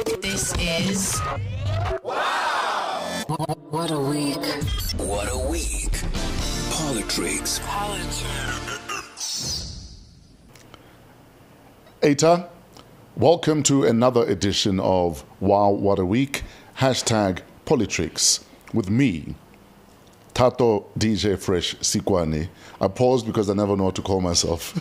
This is WAW. What a week. What a week. PoliTricks. Eta, welcome to another edition of WOW What a Week, hashtag PoliTricks, with me, Tato DJFRESH Sikwane. I paused because I never know what to call myself.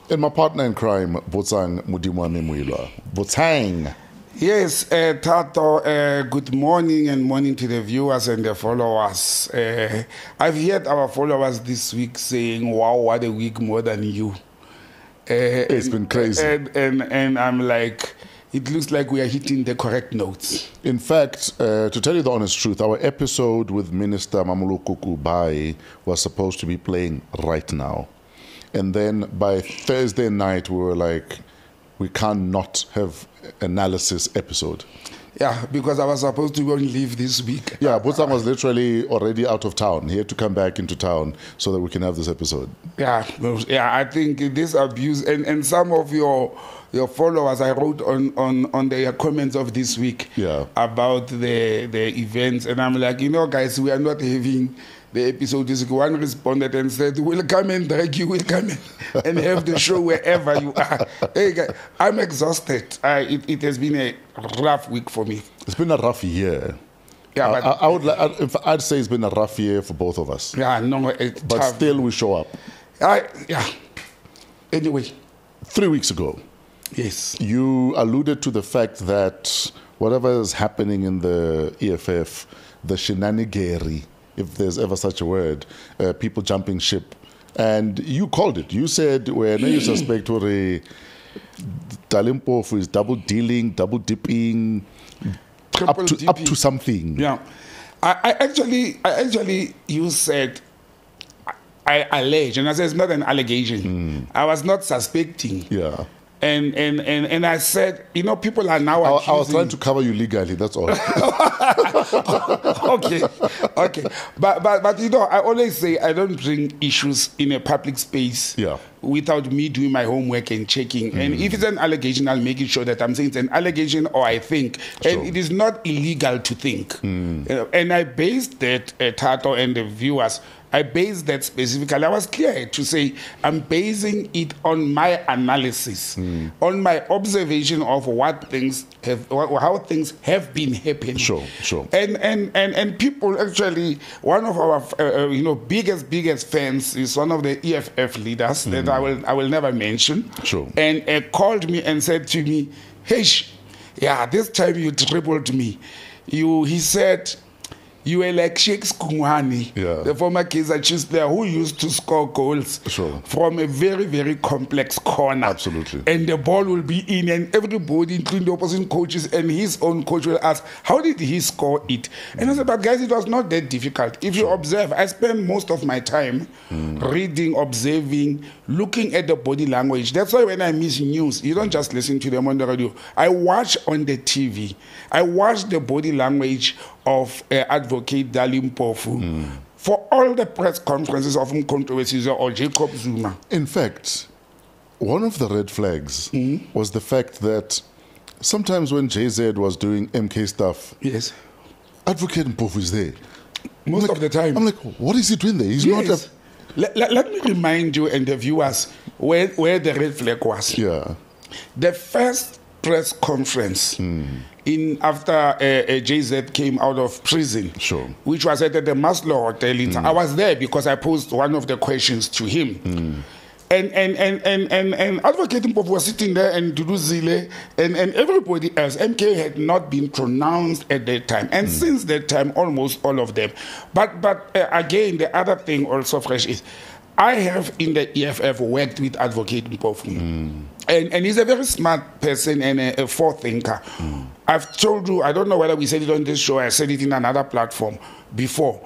And my partner in crime, Botsang Modimowame Moiloa. Botsang. Yes, Tato, good morning and morning to the viewers and the followers. I've heard our followers this week saying, wow, what a week more than you. It's been crazy. And I'm like, it looks like we are hitting the correct notes. In fact, to tell you the honest truth, our episode with Minister Mamuluku Kubai was supposed to be playing right now. And then by Thursday night, we were like, we can't not have analysis episode. Yeah, because I was supposed to go and leave this week. Yeah, Botsang was literally already out of town. He had to come back into town so that we can have this episode. Yeah, I think this abuse, and some of your followers, I wrote on their comments of this week about the events, and I'm like, guys, we are not having the episode this week. One responded and said, we'll come and drag you, we'll come and have the show wherever you are. Hey, guys, I'm exhausted. It has been a rough week for me. It's been a rough year. Yeah, but I'd say it's been a rough year for both of us. Yeah, no, but tough. Still we show up. Yeah. Anyway. 3 weeks ago, yes, you alluded to the fact that whatever is happening in the EFF, the shenanigery, if there's ever such a word, people jumping ship, and you called it. You said, well, now you suspect Dalimpofu is double dealing, double dipping, up to something. Yeah, I actually, you said, I allege, and I said it's not an allegation. I was not suspecting. Yeah. And I said, people are now accusing. I was trying to cover you legally, that's all. Okay. But I always say I don't bring issues in a public space without me doing my homework and checking. And if it's an allegation, I'll make it sure that I'm saying it's an allegation or I think. Sure. And it is not illegal to think. And I based that, Tato and the viewers, I based that specifically. I was clear to say I'm basing it on my analysis, on my observation of what things have, how things have been happening. Sure. And people actually, one of our biggest fans is one of the EFF leaders that I will never mention. Sure. And called me and said to me, "Hey, this time you dribbled me. He said." You were like Shakes Kungwani, the former Kaizer Chiefs player who used to score goals from a very, very complex corner. Absolutely. And the ball will be in, and everybody, including the opposing coaches and his own coach, will ask, how did he score it? And I said, but guys, it was not that difficult. If you observe, I spend most of my time reading, observing, looking at the body language. That's why when I miss news, you don't just listen to them on the radio. I watch on the TV. I watch the body language of Advocate Dalimpofu for all the press conferences of Mkontowesizwe or Jacob Zuma. In fact, one of the red flags was the fact that sometimes when JZ was doing MK stuff, Advocate Mpofu is there. Most of the time. I'm like, what is he doing there? He's not a... Let me remind you and the viewers where the red flag was. Yeah. The first press conference after JZ came out of prison, which was at the Maslow Hotel. I was there because I posed one of the questions to him. And Advocate Mpofu was sitting there and Dudu Zile and everybody else. MK had not been pronounced at that time. And since that time, almost all of them. But again, the other thing also fresh is, I have in the EFF worked with Advocate Mpofu. And he's a very smart person and a forethinker. I've told you, I don't know whether we said it on this show, I said it in another platform before.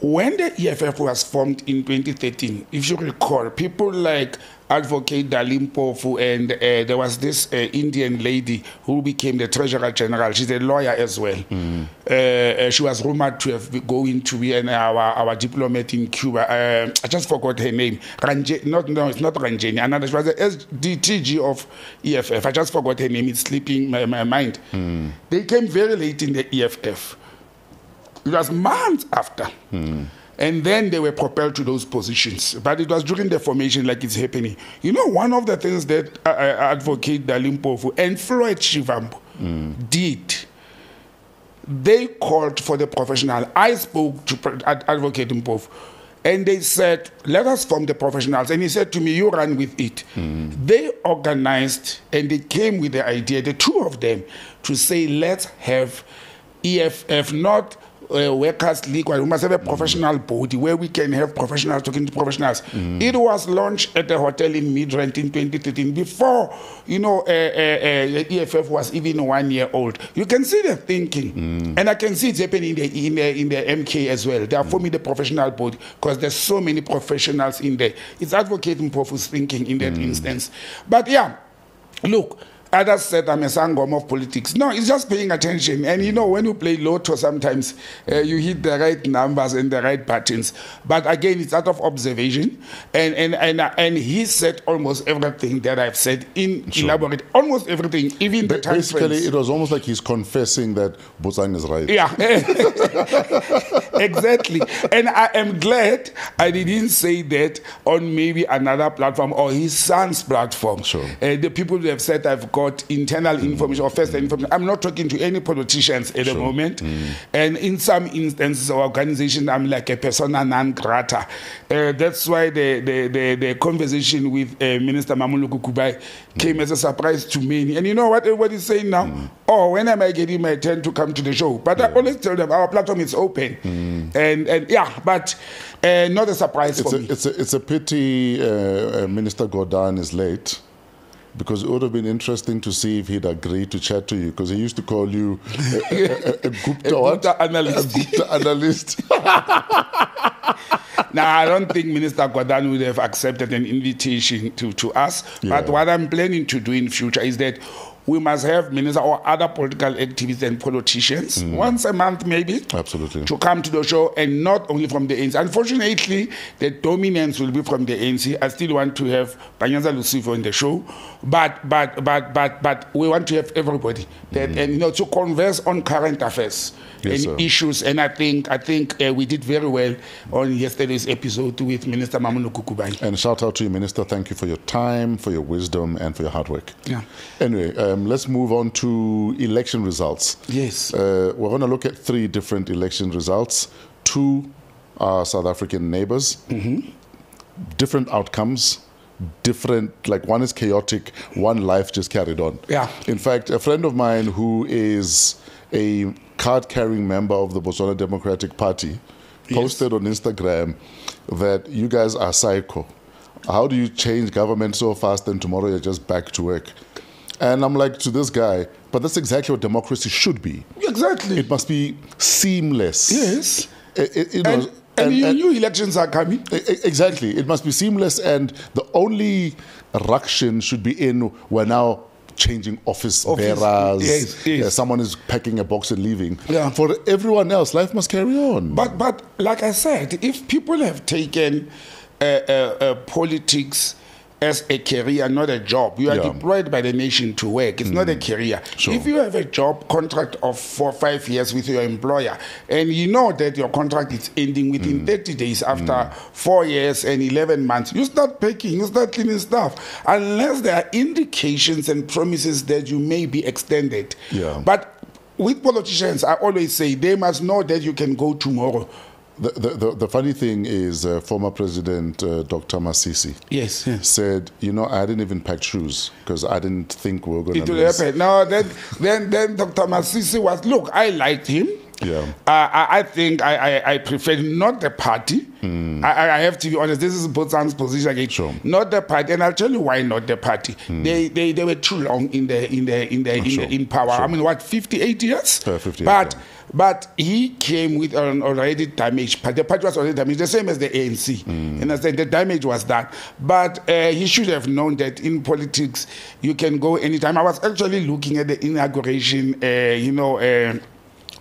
When the EFF was formed in 2013, if you recall, people like Advocate Dalimpofu and there was this Indian lady who became the Treasurer General. She's a lawyer as well. She was rumored to have going to be our diplomat in Cuba. I just forgot her name. It's not Ranjani. Another, she was the SDTG of EFF. I just forgot her name. It's slipping my mind. They came very late in the EFF. It was months after. And then they were propelled to those positions. But it was during the formation like it's happening. You know, one of the things that Advocate Dalimpofu and Floyd Shivambu did, they called for the professional. I spoke to Advocate Mpofu, and they said, let us form the professionals. And he said to me, you run with it. They organized and they came with the idea, the two of them, to say, let's have EFF, not workers' league. We must have a professional body where we can have professionals talking to professionals. It was launched at a hotel in Midrand in 2013 before, you know, EFF was even 1 year old. You can see the thinking, and I can see it's happening in the MK as well. They are forming the professional body because there's so many professionals in there. It's advocating Mpofu's thinking in that instance. But yeah, look. Others said I'm a sangoma of politics. No, it's just paying attention. And you know, when you play lotto, sometimes you hit the right numbers and the right patterns. But again, it's out of observation. And he said almost everything that I've said in elaborate, almost everything, even the time basically, frames. it was almost like he's confessing that Botsang is right. Yeah, exactly. And I am glad I didn't say that on maybe another platform or his son's platform. The people who have said I've got internal information or first information. I'm not talking to any politicians at the moment. And in some instances or organizations, I'm like a persona non grata. That's why the conversation with Minister Mamuluku Kubai came as a surprise to many. And you know what everybody's saying now? Oh, when am I getting my turn to come to the show? But I always tell them our platform is open. And yeah, but not a surprise for me. It's a pity Minister Gordhan is late. Because it would have been interesting to see if he'd agree to chat to you, because he used to call you a Gupta analyst. A Gupta analyst. Now, I don't think Minister Gordhan would have accepted an invitation to us. But what I'm planning to do in future is that we must have ministers or other political activists and politicians once a month maybe to come to the show, and not only from the ANC. Unfortunately, the dominance will be from the ANC. I still want to have Panyaza Lucifo in the show, but we want to have everybody and you know, to converse on current affairs and issues. And I think we did very well on yesterday's episode with Minister Mamuluku Kubai. And shout out to you, Minister. Thank you for your time, for your wisdom, and for your hard work. Anyway, let's move on to election results. We're going to look at 3 different election results. 2 are South African neighbors. Different outcomes. Different, like one is chaotic, one life just carried on. In fact, a friend of mine who is a card-carrying member of the Botswana Democratic Party posted on Instagram that you guys are psycho. How do you change government so fast and tomorrow you're just back to work? And I'm like to this guy, but that's exactly what democracy should be. Exactly. It must be seamless. Yes. And new elections are coming. Exactly. It must be seamless, and the only ruction should be in we're now changing office bearers. Someone is packing a box and leaving. For everyone else, life must carry on. But like I said, if people have taken politics as a career, not a job. You are deployed by the nation to work. It's not a career. If you have a job contract of 4 or 5 years with your employer, and you know that your contract is ending within 30 days after 4 years and 11 months, you start packing, you start cleaning stuff, unless there are indications and promises that you may be extended. But with politicians, I always say they must know that you can go tomorrow. The funny thing is, former President Dr. Masisi said, you know, I didn't even pack shoes because I didn't think we were going to lose. No, then Dr. Masisi was, look, I liked him. I think I prefer not the party. I have to be honest. This is Botsang's position again. Sure. Not the party, and I'll tell you why not the party. They were too long in power. Sure. I mean, what, 58 years? 58, but he came with an already damaged party. The party was already damaged, the same as the ANC. And I said the damage was done. But he should have known that in politics you can go anytime. I was actually looking at the inauguration,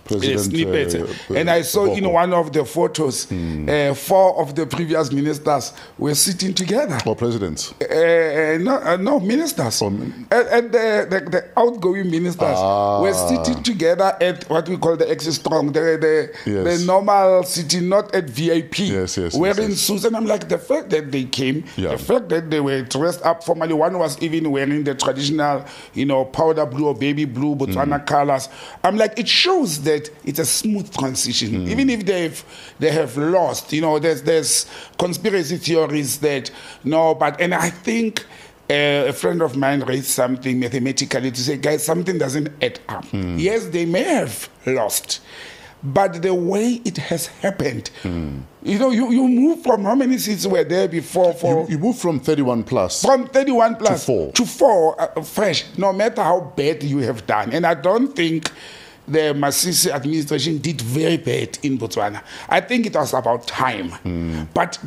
snippet, and I saw in one of the photos, 4 of the previous ministers were sitting together. Or presidents? No, ministers. And the outgoing ministers were sitting together at what we call the exit strong, the normal sitting, not at VIP, wearing suits. And I'm like, the fact that they came, the fact that they were dressed up formally, one was even wearing the traditional, powder blue or baby blue Botswana colors. I'm like, it shows that it's a smooth transition. Even if they have lost, there's conspiracy theories that and I think a friend of mine raised something mathematically to say, guys, something doesn't add up. Yes, they may have lost, but the way it has happened, you move from how many seats were there before? You move from 31 plus. From 31 plus to 4. Fresh, no matter how bad you have done. And I don't think the Masisi administration did very bad in Botswana. I think it was about time. But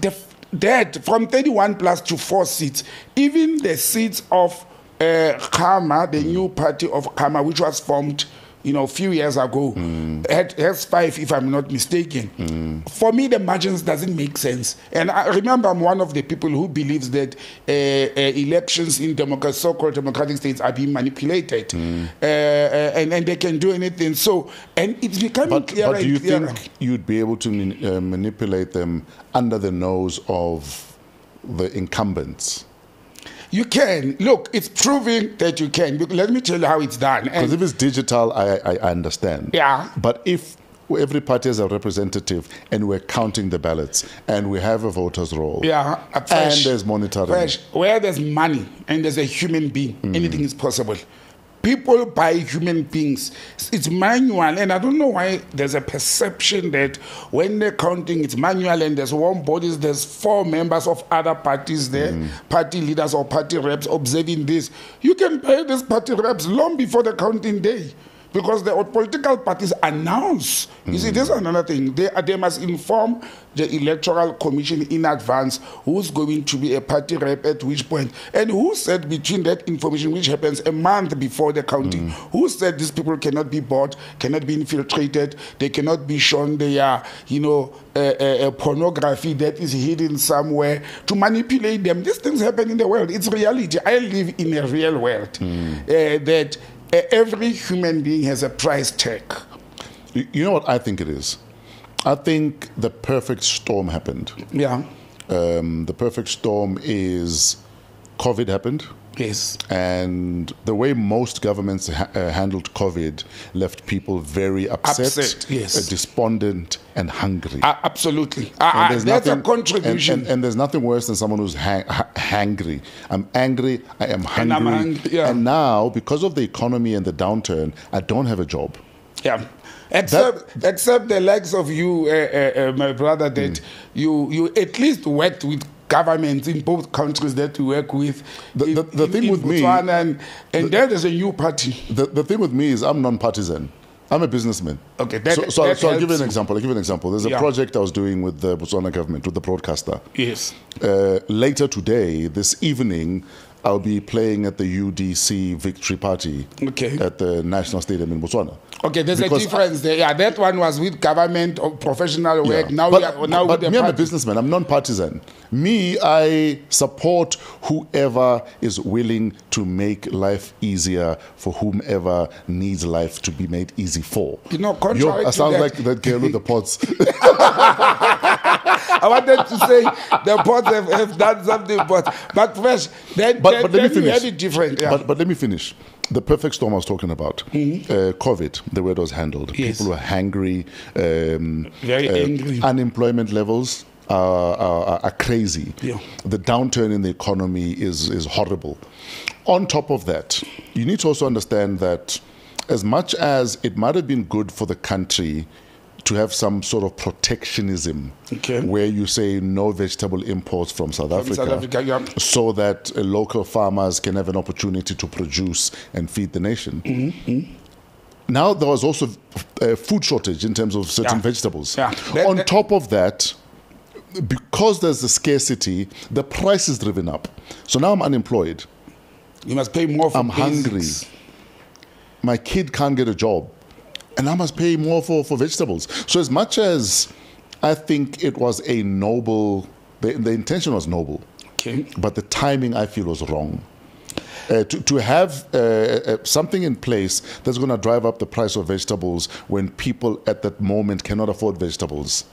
that from 31 plus to 4 seats, even the seats of Khama, the new party of Khama, which was formed a few years ago, has 5, if I'm not mistaken. For me, the margins doesn't make sense. And I remember I'm one of the people who believes that elections in so-called democratic states are being manipulated. And they can do anything. So, and it's becoming clearer. But do you think you'd be able to manipulate them under the nose of the incumbents? You can. Look, it's proving that you can. Let me tell you how it's done. Because if it's digital, I understand. Yeah. But if every party has a representative and we're counting the ballots and we have a voters roll, and there's monitoring. Where there's money and there's a human being, anything is possible. People buy human beings. It's manual, and I don't know why there's a perception that when they're counting, it's manual and there's one body, there's 4 members of other parties there, party leaders or party reps observing this. You can pay these party reps long before the counting day, because the political parties announce. You see, this is another thing. They must inform the Electoral Commission in advance who's going to be a party rep at which point. And who said between that information, which happens a month before the counting, who said these people cannot be bought, cannot be infiltrated, they cannot be shown their, pornography that is hidden somewhere to manipulate them. These things happen in the world. It's reality. I live in a real world that every human being has a price tag. You know what I think it is? I think the perfect storm happened. Yeah. The perfect storm is COVID happened. Yes. And the way most governments handled COVID left people very upset, despondent, and hungry. Absolutely. That's a contribution. And there's nothing worse than someone who's hangry. I'm angry, I am hungry. And I'm hungry, And now, because of the economy and the downturn, I don't have a job. Yeah. Except the likes of you, my brother, that you at least worked with governments in both countries that we work with. The thing with me, and there is a new party. The thing with me is I'm non-partisan. I'm a businessman. Okay, so I'll give you an example. There's a project I was doing with the Botswana government, with the broadcaster. Yes. Later today, this evening, I'll be playing at the UDC Victory Party at the National Stadium in Botswana. Okay, there's a difference there. Yeah, that one was with government or professional work. Now but me, I'm a businessman. I'm non-partisan. Me, I support whoever is willing to make life easier for whomever needs life to be made easy for. Contrary I sound like that girl with the pots. I wanted to say the pots have done something, but Fresh, then let me finish. It different. Yeah. But let me finish. The perfect storm I was talking about, COVID, the way it was handled. Yes. People were hangry. Very angry. Unemployment levels are crazy. Yeah. The downturn in the economy is horrible. On top of that, you need to also understand that as much as it might have been good for the country to have some sort of protectionism, okay, where you say no vegetable imports from South Africa, South Africa, yeah, so that local farmers can have an opportunity to produce and feed the nation. Mm-hmm. Now there was also a food shortage in terms of certain vegetables. Yeah. On top of that, because there's a scarcity, the price is driven up. So now I'm unemployed. You must pay more for I'm hungry. basics. My kid can't get a job. And I must pay more for vegetables. So as much as I think it was a noble, the intention was noble, okay, but the timing I feel was wrong. To have something in place that's going to drive up the price of vegetables when people at that moment cannot afford vegetables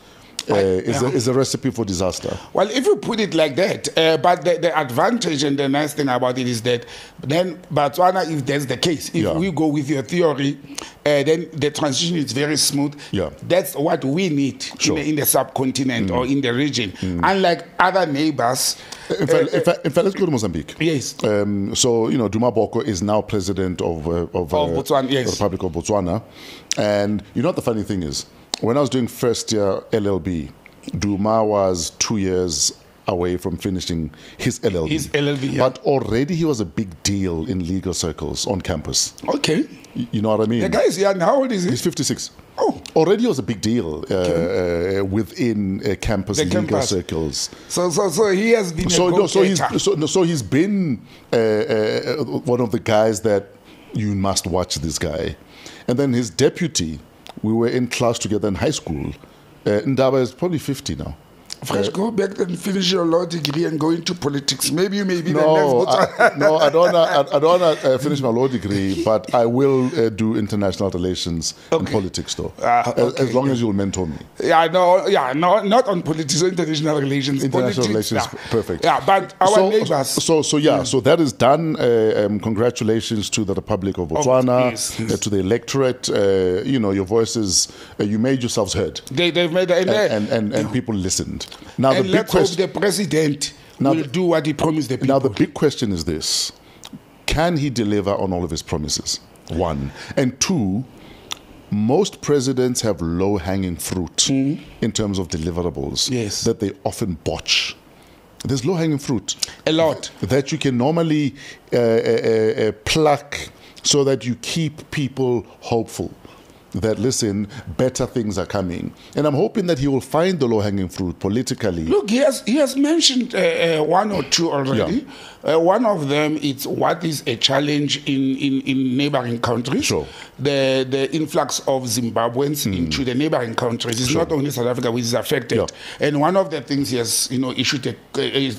is a recipe for disaster. Well, if you put it like that, but the advantage and the nice thing about it is that then Botswana, if that's the case, if we go with your theory, then the transition is very smooth. Yeah. That's what we need in the subcontinent or in the region. Unlike other neighbors. In fact, let's go to Mozambique. Yes. So, Duma Boko is now president of Botswana, yes, the Republic of Botswana. And you know what the funny thing is? When I was doing first year LLB, Duma was 2 years away from finishing his LLB. His LLB, yeah. But already he was a big deal in legal circles on campus. Okay. You know what I mean? The guy is young. How old is he? He's 56. Oh. Already was a big deal within campus legal circles. So he has been so he's been one of the guys that you must watch, this guy. And then his deputy, we were in class together in high school. Ndaba is probably 50 now. Fresh, go back and finish your law degree and go into politics. Maybe the next. I don't want to finish my law degree, but I will do international relations and politics, though. As long as you'll mentor me. Not on politics, international relations. International politics, relations, perfect. Yeah, but our neighbors. So that is done. Congratulations to the Republic of Botswana, yes. To the electorate. Your voices. You made yourselves heard. They've made and people listened. Now, and let's hope the president will do what he promised the people. Now, the big question is this. Can he deliver on all of his promises? One. And two, most presidents have low-hanging fruit in terms of deliverables that they often botch. There's low-hanging fruit. A lot. That you can normally pluck so that you keep people hopeful. That, listen, better things are coming. And I'm hoping that he will find the low-hanging fruit politically. Look, he has mentioned one or two already. Yeah. One of them is what is a challenge in neighboring countries. Sure. The influx of Zimbabweans into the neighboring countries. It's not only South Africa which is affected. Yeah. And one of the things he has issued a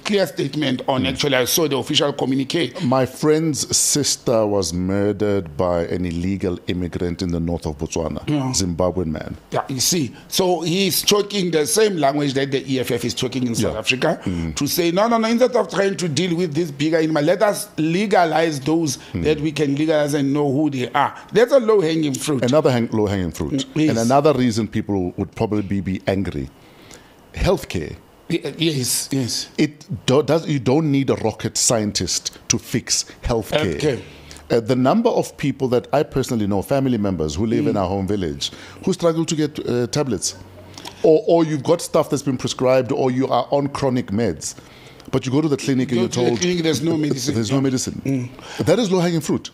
clear statement on, actually, I saw the official communique. My friend's sister was murdered by an illegal immigrant in the north of Botswana. Zimbabwean man. Yeah, you see. So he's talking the same language that the EFF is talking in South Africa to say, no, instead of trying to deal with this bigger animal, let us legalize those that we can legalize and know who they are. That's a low-hanging fruit. Another low-hanging fruit. Yes. And another reason people would probably be angry. Healthcare. Yes. You don't need a rocket scientist to fix healthcare. The number of people that I personally know, family members who live in our home village, who struggle to get tablets. Or you've got stuff that's been prescribed, or you are on chronic meds. But you go to the clinic and you're told there's no medicine. There's no medicine. That is low-hanging fruit.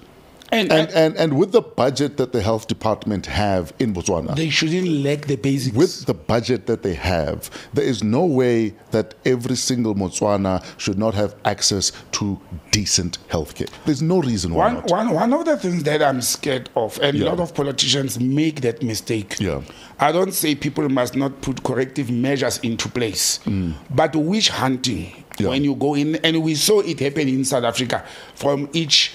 And with the budget that the health department have in Botswana, they shouldn't lack the basics. With the budget that they have, there is no way that every single Botswana should not have access to decent healthcare. There's no reason why not. One of the things that I'm scared of, and a lot of politicians make that mistake. Yeah. I don't say people must not put corrective measures into place, but witch hunting. When you go in, and we saw it happen in South Africa from each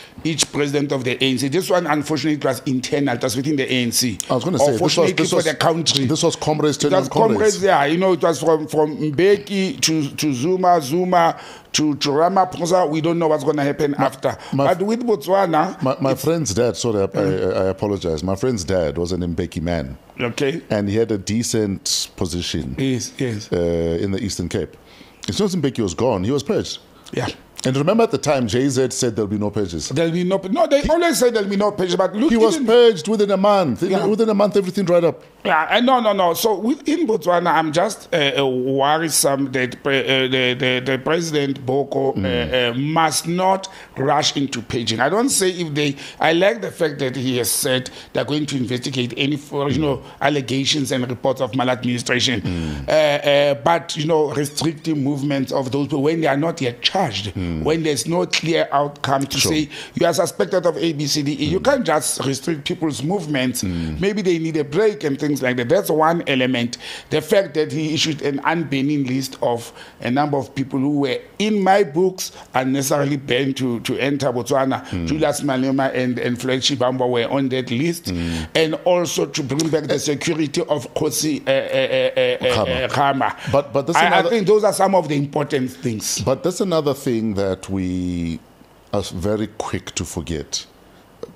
president of the ANC. This one, unfortunately, was internal. It was within the ANC. I was going to say, this was the country. This was comrades. It was comrades. Yeah, it was from Mbeki to Zuma to Ramaphosa. We don't know what's going to happen after. But with Botswana, my friend's dad. Sorry, I apologize. My friend's dad was an Mbeki man. Okay, and he had a decent position. Yes. In the Eastern Cape. It's not Mbeki was gone; he was purged. Yeah. And remember at the time, JZ said there'll be no purges. There'll be no. No, they always say there'll be no purges, but look, he was purged within a month. Yeah. Within a month, everything dried up. Yeah, no. So within Botswana, I'm just worrisome that the President Boko must not rush into paging. I don't say if they. I like the fact that he has said they're going to investigate any allegations and reports of maladministration, but restricting movements of those people when they are not yet charged, when there's no clear outcome to say you are suspected of A, B, C, D, E. You can't just restrict people's movements. Maybe they need a break and things like that. That's one element. The fact that he issued an unbanning list of a number of people who were in my books unnecessarily banned to enter Botswana. Julius Malema and Floyd Shibamba were on that list, and also to bring back the security of Kosi Khama. But I think those are some of the important things. But that's another thing that we are very quick to forget.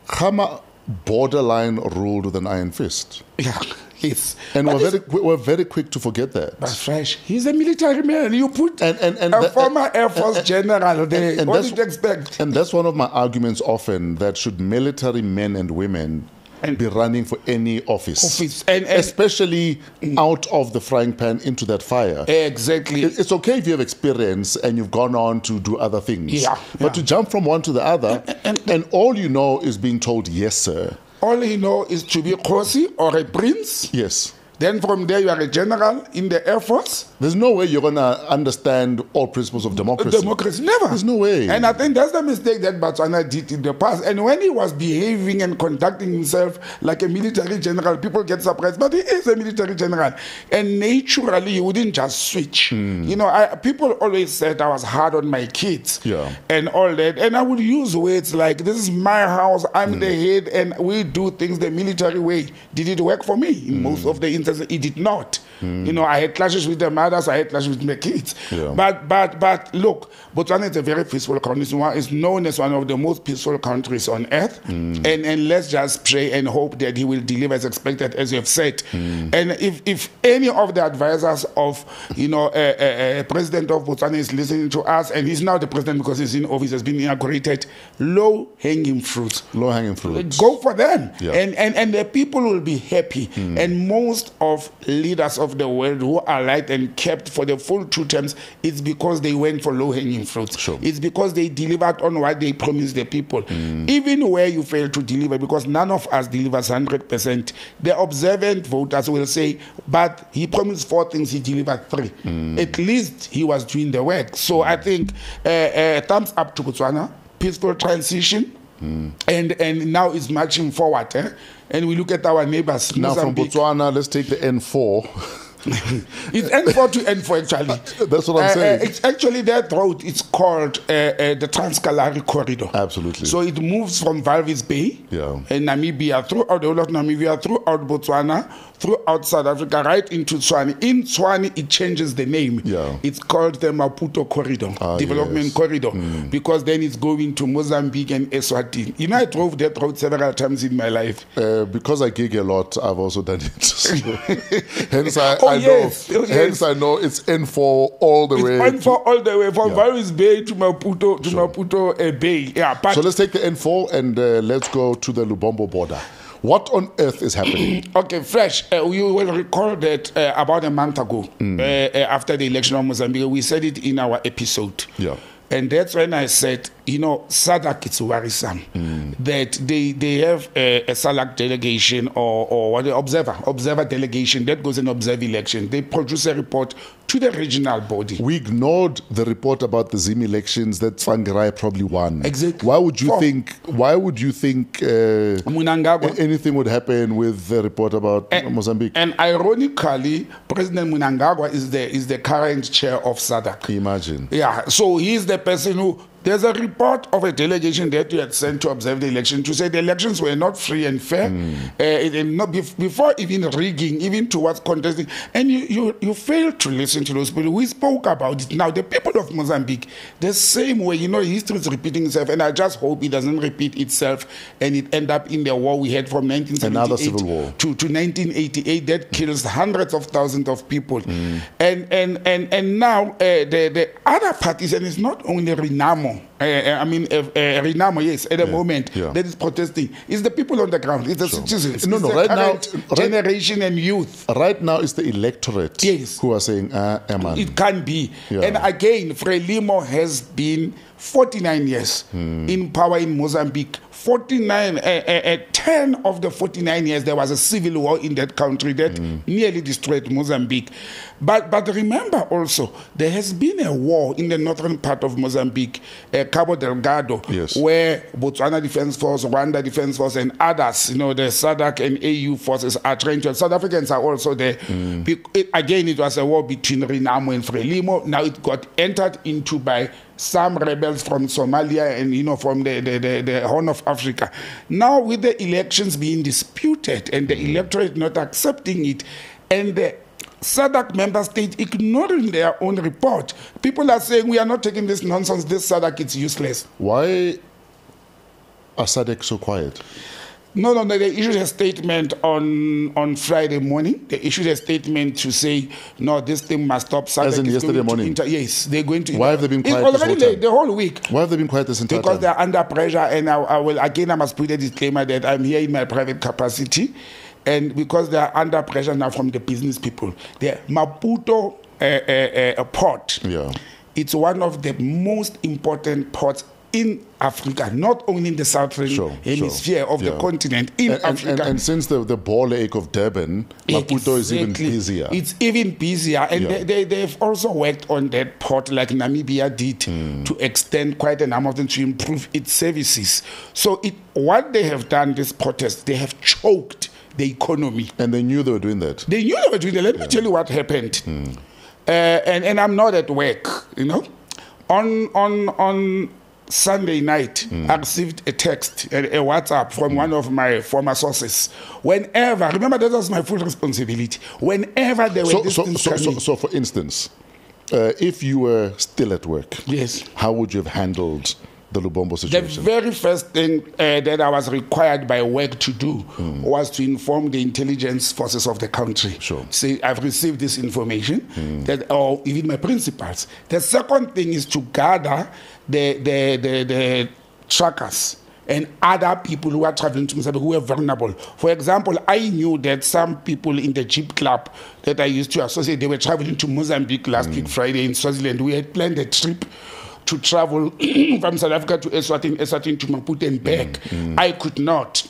Khama borderline ruled with an iron fist. Yeah. Yes. And we're very quick to forget that. But Fresh, he's a military man. You put a former Air Force general there. What did you expect? And that's one of my arguments often, that should military men and women be running for any office. And especially out of the frying pan into that fire. Exactly. It's okay if you have experience and you've gone on to do other things. But to jump from one to the other, and all you know is being told, yes, sir. All he knows is to be Khosi or a prince. Yes. Then from there you are a general in the Air Force. There's no way you're going to understand all principles of democracy. Democracy, never. There's no way. And I think that's the mistake that Botswana did in the past. And when he was behaving and conducting himself like a military general, people get surprised. But he is a military general. And naturally, he wouldn't just switch. People always said I was hard on my kids and all that. And I would use words like, this is my house, I'm the head, and we do things the military way. Did it work for me? In most of the instances, it did not. I had clashes with the mothers, I had clashes with my kids. But look, Botswana is a very peaceful country. It's known as one of the most peaceful countries on earth. And let's just pray and hope that he will deliver as expected, as you have said. And if any of the advisors of President of Botswana is listening to us, and he's now the president because he's in office, has been inaugurated, low-hanging fruits. Low-hanging fruits. Go for them. And the people will be happy. And most of leaders of the world who are light and kept for the full 2 terms, it's because they went for low-hanging fruits. It's because they delivered on what they promised the people. Even where you fail to deliver, because none of us delivers 100%, the observant voters will say, but he promised 4 things, he delivered 3. At least he was doing the work. So I think thumbs up to Botswana, peaceful transition, and now it's marching forward. And we look at our neighbors. Now Mozambique. from Botswana, let's take the N4. It's N4 to N4 actually. That's what I'm saying. It's actually that road. It's called the Trans-Kalahari Corridor. Absolutely. So it moves from Walvis Bay in Namibia, throughout the whole of Namibia, throughout Botswana, throughout South Africa, right into Tshwane. In Tshwane, it changes the name. It's called the Maputo Corridor, Development Corridor, because then it's going to Mozambique and Eswatini. I drove that road several times in my life. Because I gig a lot, I've also done it. So, hence I know it's N4 all the way. It's N4 all the way from Walvis Bay to Maputo Maputo Bay. So let's take the N4 and let's go to the Lubombo border. What on earth is happening? Okay, Fresh, you will recall that about a month ago, after the election of Mozambique, we said it in our episode. And that's when I said, SADC, it's worrisome that they have a SADC delegation or what observer delegation that goes and observe election. They produce a report to the regional body. We ignored the report about the Zim elections that Tsvangirai probably won. Exactly. Why would you think anything would happen with the report about Mozambique? And ironically, President Mnangagwa is the current chair of SADC. Imagine. So he's the person who... There's a report of a delegation that you had sent to observe the election to say the elections were not free and fair, before even rigging, even towards contesting. And you failed to listen to those people. We spoke about it. Now, the people of Mozambique, the same way, history is repeating itself, and I just hope it doesn't repeat itself and it end up in the war we had from 1978 to 1988 that kills hundreds of thousands of people. And now the other parties, and it's not only Renamo, Renamo, Renamo, yes, at the moment that is protesting, is the people on the ground. It's the citizens. No, it's no, the right now, generation and youth. Right now, it's the electorate who are saying, it can't be. And again, Frelimo has been 49 years in power in Mozambique. 10 of the 49 years, there was a civil war in that country that nearly destroyed Mozambique. But remember also, there has been a war in the northern part of Mozambique, Cabo Delgado, where Botswana Defense Force, Rwanda Defense Force, and others, the SADC and AU forces are trained to. South Africans are also there. Again, it was a war between Renamo and Frelimo. Now it got entered into by some rebels from Somalia and from the Horn of Africa. Now with the elections being disputed and the electorate not accepting it, and the SADC member state ignoring their own report, people are saying we are not taking this nonsense. This SADC is useless. Why are SADC so quiet? No. They issued a statement on Friday morning. They issued a statement to say, no, this thing must stop. As in yesterday morning? Yes, they're going to. Why have they been quiet this whole time? The whole week. Why have they been quiet this entire time? Because they're under pressure, and I must put a disclaimer that I'm here in my private capacity, and because they're under pressure now from the business people. The Maputo port, it's one of the most important ports in Africa, not only in the southern hemisphere of the continent, in Africa. And since the ball ache of Durban, Maputo is even busier. It's even busier. And they've also worked on that port, like Namibia did, to extend quite a number of them to improve its services. So what they have done, this protest, they have choked the economy. And they knew they were doing that. They knew they were doing that. Let me tell you what happened. And I'm not at work, On Sunday night, I received a text, a WhatsApp from one of my former sources. Remember that was my full responsibility. Whenever there were So for instance, if you were still at work, how would you have handled the Lubombo situation? The very first thing that I was required by work to do was to inform the intelligence forces of the country. Say, I've received this information, or even my principals. The second thing is to gather the truckers and other people who are traveling to Mozambique who are vulnerable. For example, I knew that some people in the Jeep Club that I used to associate, they were traveling to Mozambique last week, Friday, in Swaziland. We had planned a trip to travel from South Africa to Eswatini to Maputo and back. I could not.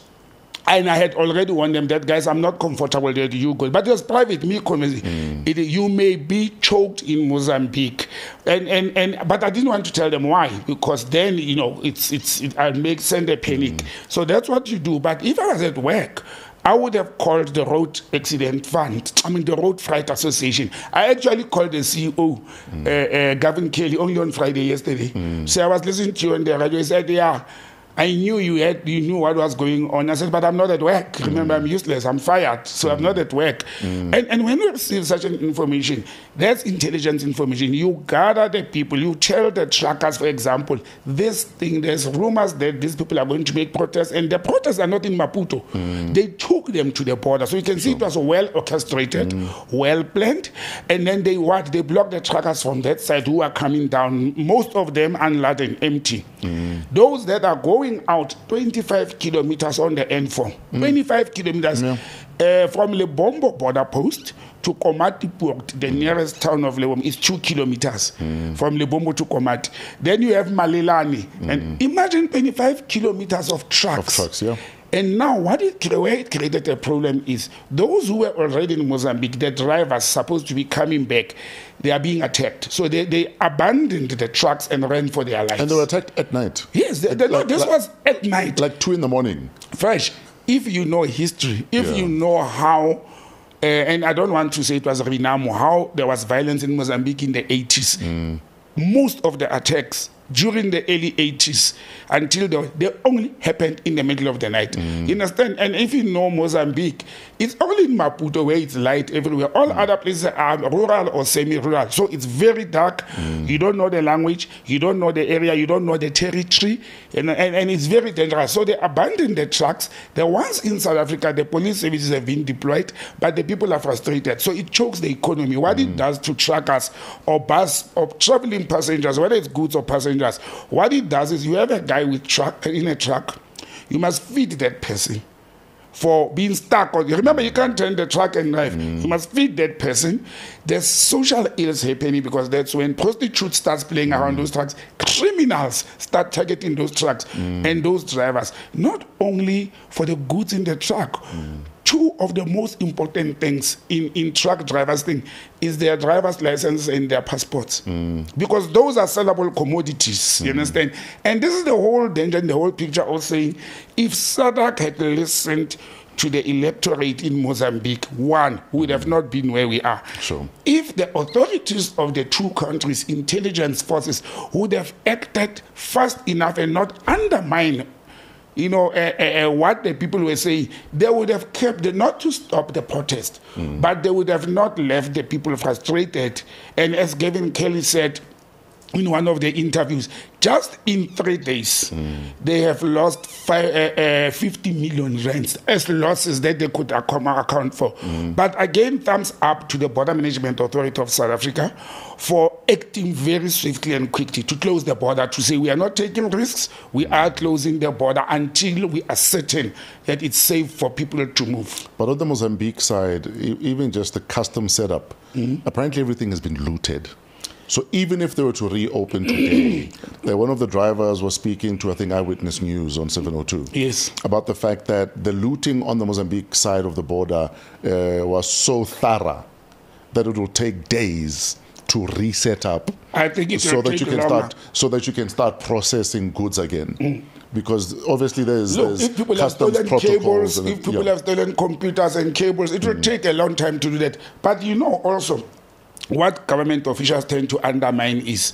And I had already warned them that, guys, I'm not comfortable that you go. But it was private, me conversing. You may be choked in Mozambique. But I didn't want to tell them why, because then, I'd send a panic. So that's what you do. But if I was at work, I would have called the Road Accident Fund, the Road Freight Association. I actually called the CEO, Gavin Kelly, only on Friday yesterday. So I was listening to you on the radio. He said, I knew you knew what was going on. I said, but I'm not at work. Remember, I'm useless. I'm fired. So I'm not at work. And when you receive such an information, that's intelligence information. You gather the people. You tell the truckers, for example, this thing, there's rumors that these people are going to make protests. And the protests are not in Maputo. They took them to the border. So you can see it was well orchestrated, well planned. And then they blocked the truckers from that side who are coming down. Most of them unladen, empty. Those that are going out 25 kilometers on the N4, 25 kilometers from Lebombo border post to Komati Port, the nearest town of Lebombo, is 2 kilometers from Lebombo to Komati. Then you have Malelani. And imagine 25 kilometers of trucks. And now where it created a problem is those who were already in Mozambique, the drivers supposed to be coming back, they are being attacked. So they abandoned the trucks and ran for their lives. And they were attacked at night? Yes, this was at night. Like 2 a.m. Fresh. If you know history, if you know how, and I don't want to say it was Renamo, how there was violence in Mozambique in the 80s. Most of the attacks during the early 80s until they only happened in the middle of the night. You understand? And if you know Mozambique, it's only in Maputo where it's light everywhere. All other places are rural or semi-rural. So it's very dark. You don't know the language. You don't know the area. You don't know the territory. And it's very dangerous. So they abandoned the trucks. The ones in South Africa, the police services have been deployed, but the people are frustrated. So it chokes the economy. What it does to truckers or bus or traveling passengers, whether it's goods or passengers, dangerous. What it does is you have a guy in a truck, you must feed that person for being stuck on. Remember, you can't turn the truck and drive. You must feed that person. There's social ills happening because that's when prostitutes starts playing around those trucks. Criminals start targeting those trucks and those drivers. Not only for the goods in the truck. Two of the most important things in truck drivers thing is their driver's license and their passports. Because those are sellable commodities, you understand? And this is the whole danger and the whole picture of saying, if SADC had listened to the electorate in Mozambique, one, we would have not been where we are. Sure. If the authorities of the two countries' intelligence forces would have acted fast enough and not undermine what the people were saying, they would have kept not to stop the protest, but they would have not left the people frustrated. And as Gavin Kelly said in one of the interviews, just in 3 days, they have lost 50 million rands as losses that they could account for. But again, thumbs up to the Border Management Authority of South Africa for acting very swiftly and quickly to close the border, to say we are not taking risks, we are closing the border until we are certain that it's safe for people to move. But on the Mozambique side, even just the custom setup, apparently everything has been looted. So even if they were to reopen today, one of the drivers was speaking to, I think, Eyewitness News on 702. Yes. About the fact that the looting on the Mozambique side of the border was so thorough that it will take days to reset up. I think it so will that take you can longer. start processing goods again. Because obviously there's if people have customs stolen protocols. cables, if people have stolen computers and cables, it will take a long time to do that. But also, what government officials tend to undermine is,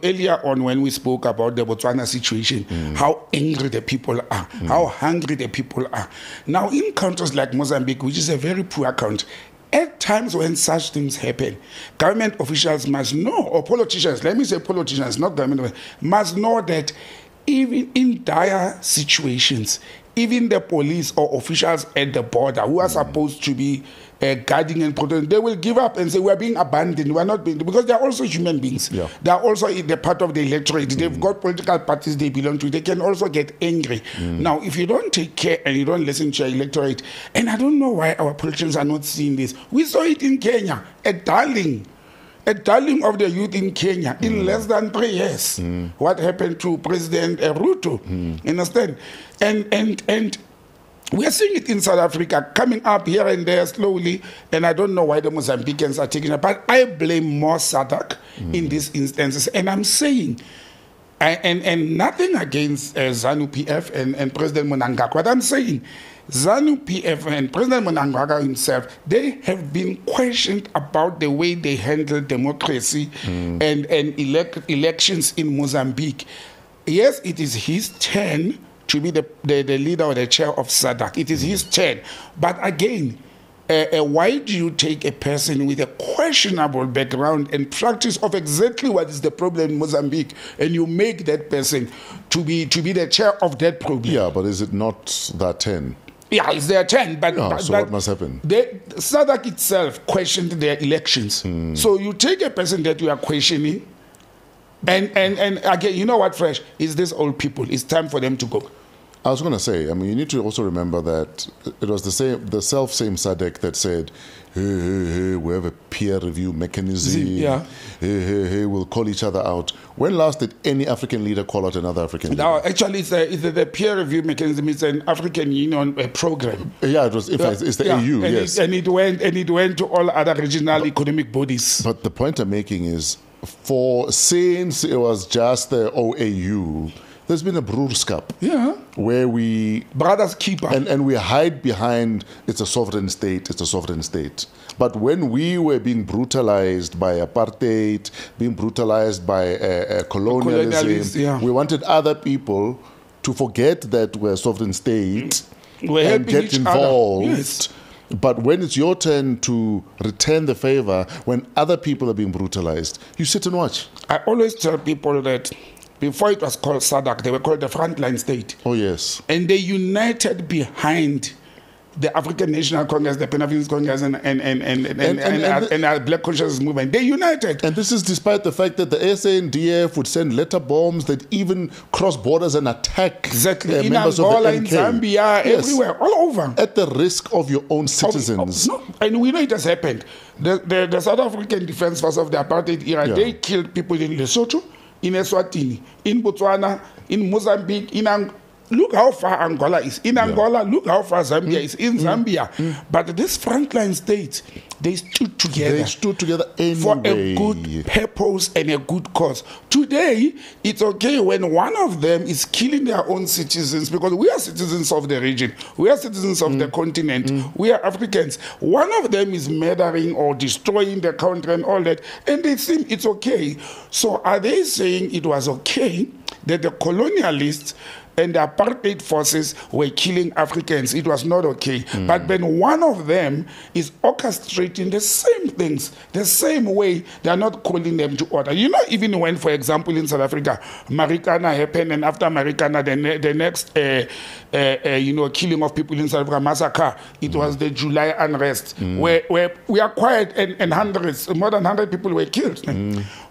earlier on when we spoke about the Botswana situation, how angry the people are, how hungry the people are. Now, in countries like Mozambique, which is a very poor country, at times when such things happen, government officials must know, or politicians, let me say politicians, not government, must know that even in dire situations, even the police or officials at the border who are supposed to be guarding and protecting, they will give up and say, we are being abandoned, we are not being, because they are also human beings. They are also the part of the electorate. They've got political parties they belong to. They can also get angry. Now, if you don't take care and you don't listen to your electorate, and I don't know why our politicians are not seeing this. We saw it in Kenya, a darling of the youth in Kenya in less than 3 years. What happened to President Ruto? Understand? And we are seeing it in South Africa, coming up here and there slowly, and I don't know why the Mozambicans are taking it, but I blame more SADC in these instances. And I'm saying, and nothing against ZANU-PF and President Mnangagwa, but I'm saying, ZANU-PF and President Mnangagwa himself, they have been questioned about the way they handle democracy and elections in Mozambique. Yes, it is his turn to be the leader or the chair of SADC. It is his turn. But again, why do you take a person with a questionable background and practice of exactly what is the problem in Mozambique, and you make that person to be the chair of that problem? Yeah, but is it not that turn? Yeah, it's their turn. But what must happen? SADC itself questioned their elections. So you take a person that you are questioning, and again, you know what, Fresh? It's these old people. It's time for them to go. I was going to say, you need to also remember that it was the self-same SADC that said, hey, we have a peer review mechanism. Hey, we'll call each other out. When last did any African leader call out another African leader? No, actually, it's the peer review mechanism. It's an African Union program. Yeah, it's the AU, yes. And it went to all other regional economic bodies. But the point I'm making is, since it was just the OAU, there's been a broerskap where we brothers keeper and we hide behind it's a sovereign state. But when we were being brutalized by apartheid, being brutalized by colonialism, we wanted other people to forget that we're a sovereign state and get involved. Yes. But when it's your turn to return the favor, when other people are being brutalized, you sit and watch. I always tell people that before it was called SADC, they were called the frontline state. Oh, yes. And they united behind the African National Congress, the Pan-Africanist Congress, and the Black Consciousness Movement. They united. And this is despite the fact that the SANDF would send letter bombs that even cross borders and attack in members Angola, of the MK. in Zambia, everywhere, all over. At the risk of your own citizens. No. And we know it has happened. The South African Defence Force of the apartheid era, they killed people in Lesotho, in Eswatini, in Botswana, in Mozambique, look how far Angola is. In Angola, look how far Zambia is. In Zambia. But this frontline states, they stood together. They stood together anyway. For a good purpose and a good cause. Today, it's okay when one of them is killing their own citizens, because we are citizens of the region. We are citizens of the continent. We are Africans. One of them is murdering or destroying the country and all that, and they think it's okay. So are they saying it was okay that the colonialists and the apartheid forces were killing Africans? It was not okay. But when one of them is orchestrating the same things, the same way, they are not calling them to order. You know, even when, for example, in South Africa, Marikana happened, and after Marikana, the next, killing of people in South Africa, massacre, it was the July unrest, where we are quiet and hundreds, more than 100 people were killed.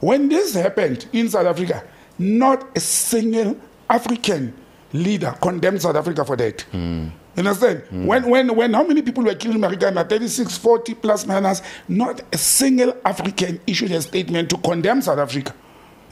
When this happened in South Africa, not a single African leader condemned South Africa for that. You understand? When how many people were killed in America? 36, 40 plus minus, not a single African issued a statement to condemn South Africa.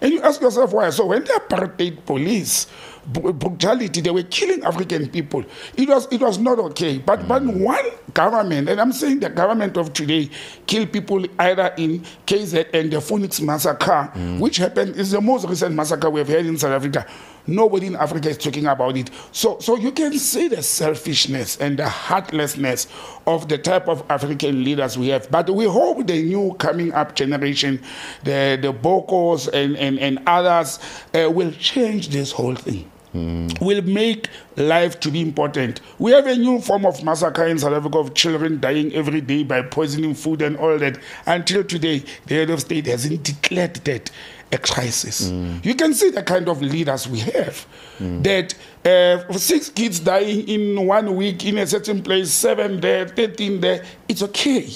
And you ask yourself why. So when the apartheid police brutality, they were killing African people. It was not okay. But when one government, and I'm saying the government of today, kill people either in KZ and the Phoenix massacre, which happened, is the most recent massacre we've had in South Africa. Nobody in Africa is talking about it. So you can see the selfishness and the heartlessness of the type of African leaders we have. But we hope the new coming up generation, the Bokos and others, will change this whole thing. Will make life to be important. We have a new form of massacre in South Africa of children dying every day by poisoning food and all that. Until today, the head of state hasn't declared that a crisis. You can see the kind of leaders we have. That 6 kids dying in 1 week in a certain place, 7 there, 13 there, it's okay.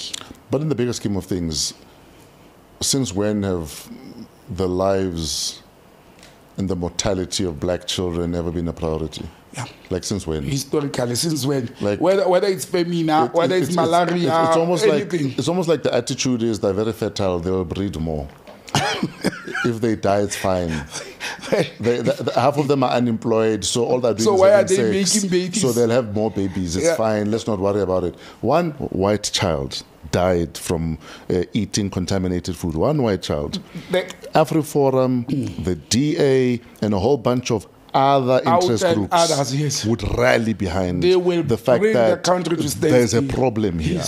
But in the bigger scheme of things, since when have the lives and the mortality of black children ever been a priority? Yeah. Like since when? Historically, since when? Like, whether it's femina, whether it's malaria, it's almost anything. It's almost like the attitude is they're very fertile, they will breed more. If they die, it's fine. Half of them are unemployed, so all that. So why are they making babies? So they'll have more babies. It's fine. Let's not worry about it. One white child died from eating contaminated food. One white child. AfriForum, the DA, and a whole bunch of other interest groups others, would rally behind the fact that the country to there's a problem here.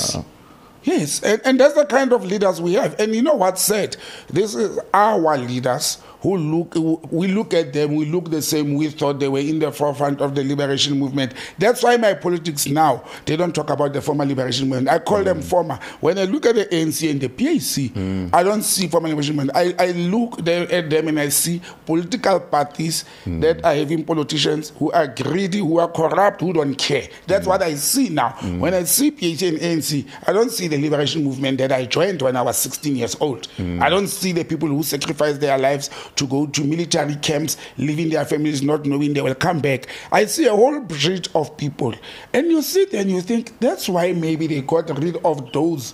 Yes, and that's the kind of leaders we have. And you know what's said? This is our leaders we look at them, we look the same. We thought they were in the forefront of the liberation movement. That's why my politics now, they don't talk about the former liberation movement. I call them former. When I look at the ANC and the PAC, I don't see former liberation movement. I look at them and I see political parties that are having politicians who are greedy, who are corrupt, who don't care. That's what I see now. When I see PAC and ANC, I don't see the liberation movement that I joined when I was 16 years old. I don't see the people who sacrificed their lives to go to military camps, leaving their families not knowing they will come back. I see a whole breed of people. And you sit and you think, that's why maybe they got rid of those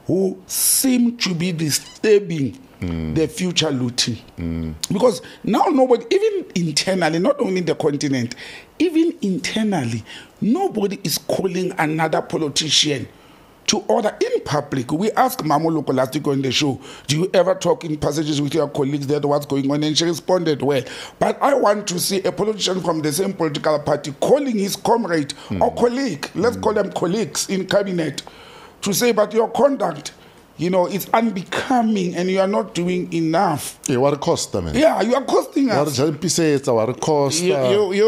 who seem to be disturbing the future looting. Because now nobody, even internally, not only in the continent, even internally, nobody is calling another politician to order in public. We asked Mamoloko last week on the show, do you ever talk in passages with your colleagues that what's going on? And she responded well. But I want to see a politician from the same political party calling his comrade or colleague, let's call them colleagues in cabinet, to say, but your conduct, it's unbecoming and you are not doing enough. You are costing us. Yeah, you are costing us. You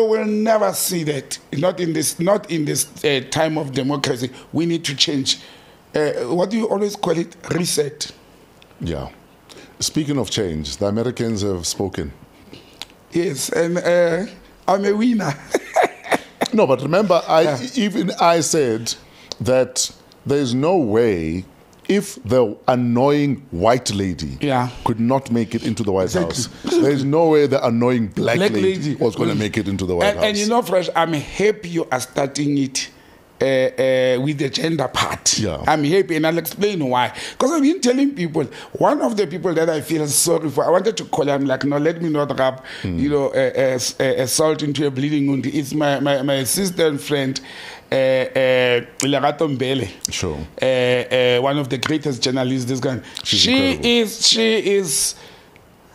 will never see that. Not in this time of democracy. We need to change. What do you always call it? Reset. Yeah. Speaking of change, the Americans have spoken. Yes, and I'm a winner. No, but remember, I said that there's no way if the annoying white lady could not make it into the White House, there's no way the annoying black lady was going to make it into the White House. And you know, Fresh, I'm happy you are starting it with the gender part. Yeah. I'm happy, and I'll explain why. Because I've been telling people, one of the people that I feel sorry for, I wanted to call him, like, no, let me not rub, salt into a bleeding wound. It's my sister and friend, Lerato Mbele. Sure. One of the greatest journalists, this guy. She is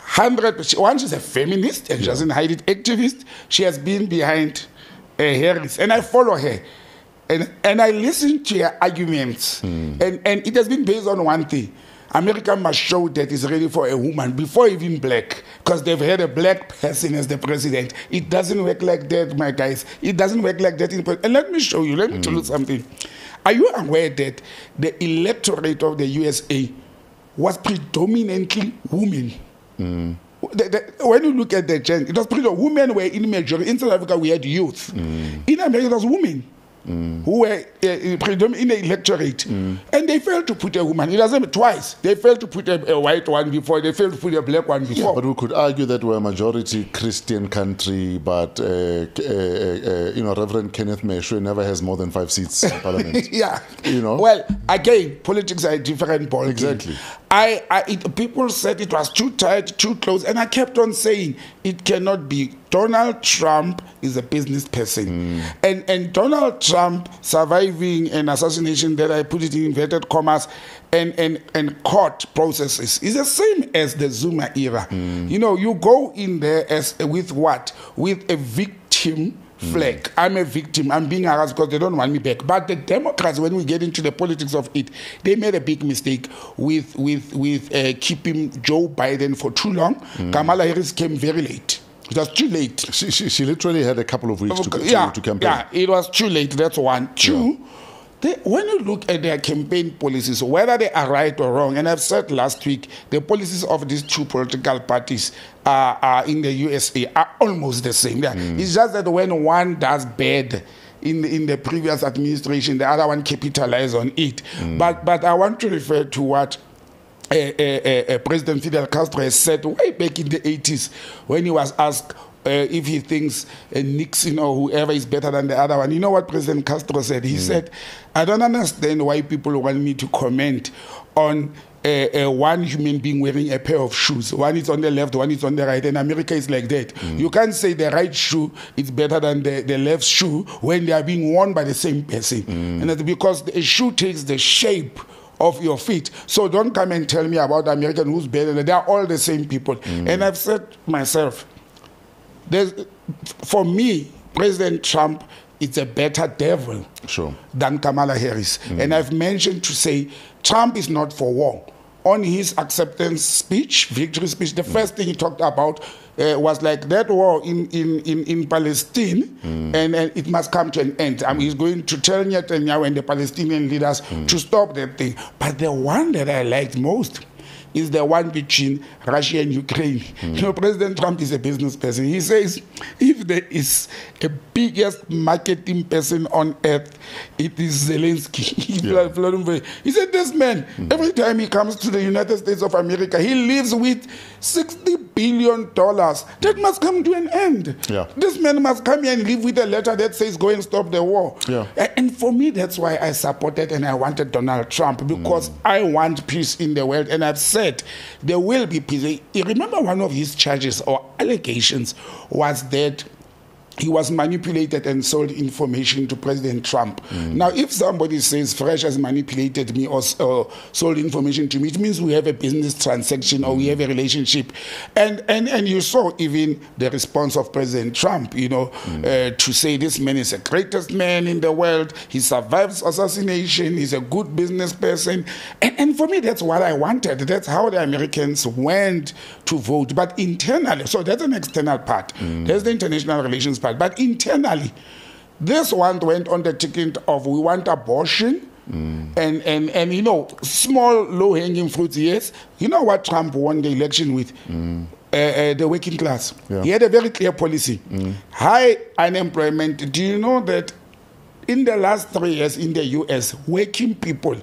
100%. One, she's a feminist, and she doesn't hide it, activist. She has been behind Harris, and I follow her. And I listen to her arguments, and it has been based on one thing. America must show that it's ready for a woman before even black, because they've had a black person as the president. It doesn't work like that, my guys. It doesn't work like that. And let me show you. Let me tell you something. Are you aware that the electorate of the USA was predominantly women? When you look at the gender, it was predominantly women were in majority. In South Africa, we had youth. In America, it was women. Who were predominant in the electorate, and they failed to put a woman. It doesn't twice. They failed to put a white one before. They failed to put a black one before. Yeah, but we could argue that we're a majority Christian country, but Reverend Kenneth Meshu never has more than 5 seats in Parliament. Well, again, politics are a different ballgame. Exactly. People said it was too tight, too close, and I kept on saying it cannot be. Donald Trump is a business person, and Donald Trump surviving an assassination that I put it in inverted commas and court processes is the same as the Zuma era. You go in there with what? With a victim flag. I'm a victim. I'm being harassed because they don't want me back. But the Democrats, when we get into the politics of it, they made a big mistake with keeping Joe Biden for too long. Kamala Harris came very late. It was too late. She literally had a couple of weeks to campaign. Yeah, it was too late. That's one. Two, when you look at their campaign policies, whether they are right or wrong, and I've said last week, the policies of these two political parties in the USA are almost the same. It's just that when one does bad in the previous administration, the other one capitalizes on it. But I want to refer to what President Fidel Castro has said way back in the 80s when he was asked if he thinks Nixon or whoever is better than the other one. You know what President Castro said? He said, I don't understand why people want me to comment on one human being wearing a pair of shoes. One is on the left, one is on the right, and America is like that. You can't say the right shoe is better than the left shoe when they are being worn by the same person. And that's because a shoe takes the shape of your feet. So don't come and tell me about American who's better. They are all the same people. And I've said myself, for me, President Trump is a better devil than Kamala Harris. And I've mentioned to say Trump is not for war. On his acceptance speech, victory speech, the first thing he talked about was like that war in Palestine, and it must come to an end. He's going to tell Netanyahu and the Palestinian leaders to stop that thing. But the one that I liked most is the one between Russia and Ukraine. President Trump is a business person. He says, if there is a biggest marketing person on earth, it is Zelensky. He said, this man, every time he comes to the United States of America, he lives with $60 billion. That must come to an end. This man must come here and live with a letter that says, go and stop the war. And for me, that's why I supported and I wanted Donald Trump, because I want peace in the world. And I've said there will be peace. Remember, one of his charges or allegations was that he was manipulated and sold information to President Trump. Now, if somebody says Fresh has manipulated me or sold information to me, it means we have a business transaction or we have a relationship. And you saw even the response of President Trump, to say this man is the greatest man in the world. He survives assassination. He's a good business person. And for me, that's what I wanted. That's how the Americans went to vote. But internally, so that's an external part. There's the international relations part. But internally, this one went on the ticket of we want abortion and small low-hanging fruits, yes. You know what Trump won the election with? the working class. Yeah. He had a very clear policy. High unemployment. Do you know that in the last 3 years in the US, working people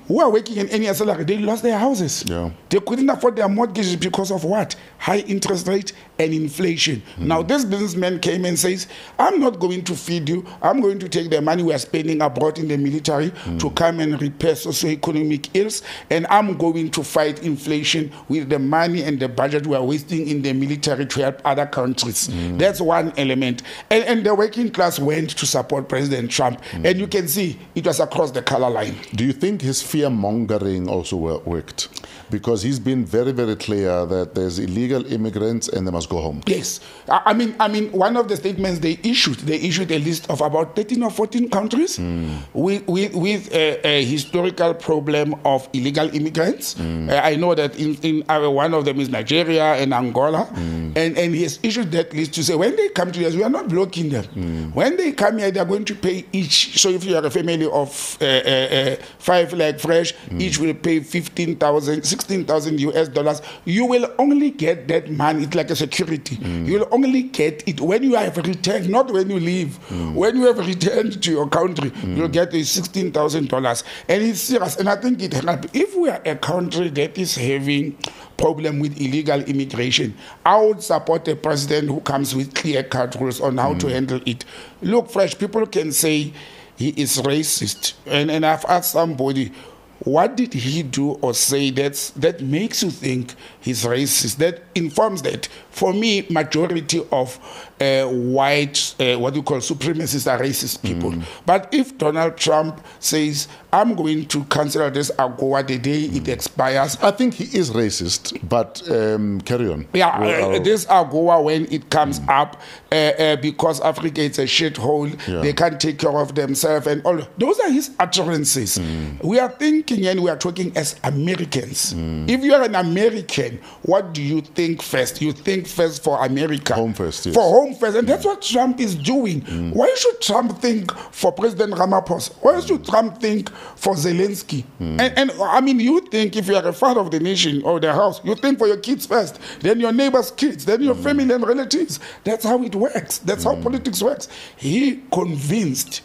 who are working in any salary, they lost their houses. Yeah. They couldn't afford their mortgages because of what? High interest rate and inflation. Now, this businessman came and says, I'm not going to feed you. I'm going to take the money we are spending abroad in the military to come and repair socioeconomic ills, and I'm going to fight inflation with the money and the budget we are wasting in the military to help other countries. That's one element. And the working class went to support President Trump. And you can see it was across the color line. Do you think his fear-mongering also worked? Because he's been very, very clear that there's illegal immigrants and they must go home. Yes. I mean, one of the statements they issued a list of about 13 or 14 countries with a historical problem of illegal immigrants. I know that in one of them is Nigeria and Angola. And he has issued that list to say, when they come to us, we are not blocking them. When they come here, they are going to pay each. So if you are a family of 5 like fresh, each will pay 16,000 US dollars. You will only get that money. It's like a security. You will only get it when you have returned, not when you leave. When you have returned to your country, you'll get the $16,000. And it's serious. And I think it helps. If we are a country that is having problem with illegal immigration, I would support a president who comes with clear-cut rules on how to handle it. Look, Fresh, people can say he is racist. And I've asked somebody, what did he do or say that makes you think he's racist? That informs that. For me, majority of white, what you call supremacists are racist people. But if Donald Trump says, I'm going to cancel this AGOA the day it expires. I think he is racist, but carry on. Yeah, this AGOA, when it comes up, because Africa is a shithole, they can't take care of themselves and all. Those are his utterances. We are thinking and we are talking as Americans. If you are an American, what do you think first? You think first for America. Home first, yes. For home first. And that's what Trump is doing. Why should Trump think for President Ramaphosa? Why should Trump think for Zelensky? And I mean, you think if you are a father of the nation or the house, you think for your kids first, then your neighbor's kids, then your family and relatives. That's how it works. That's how politics works. He convinced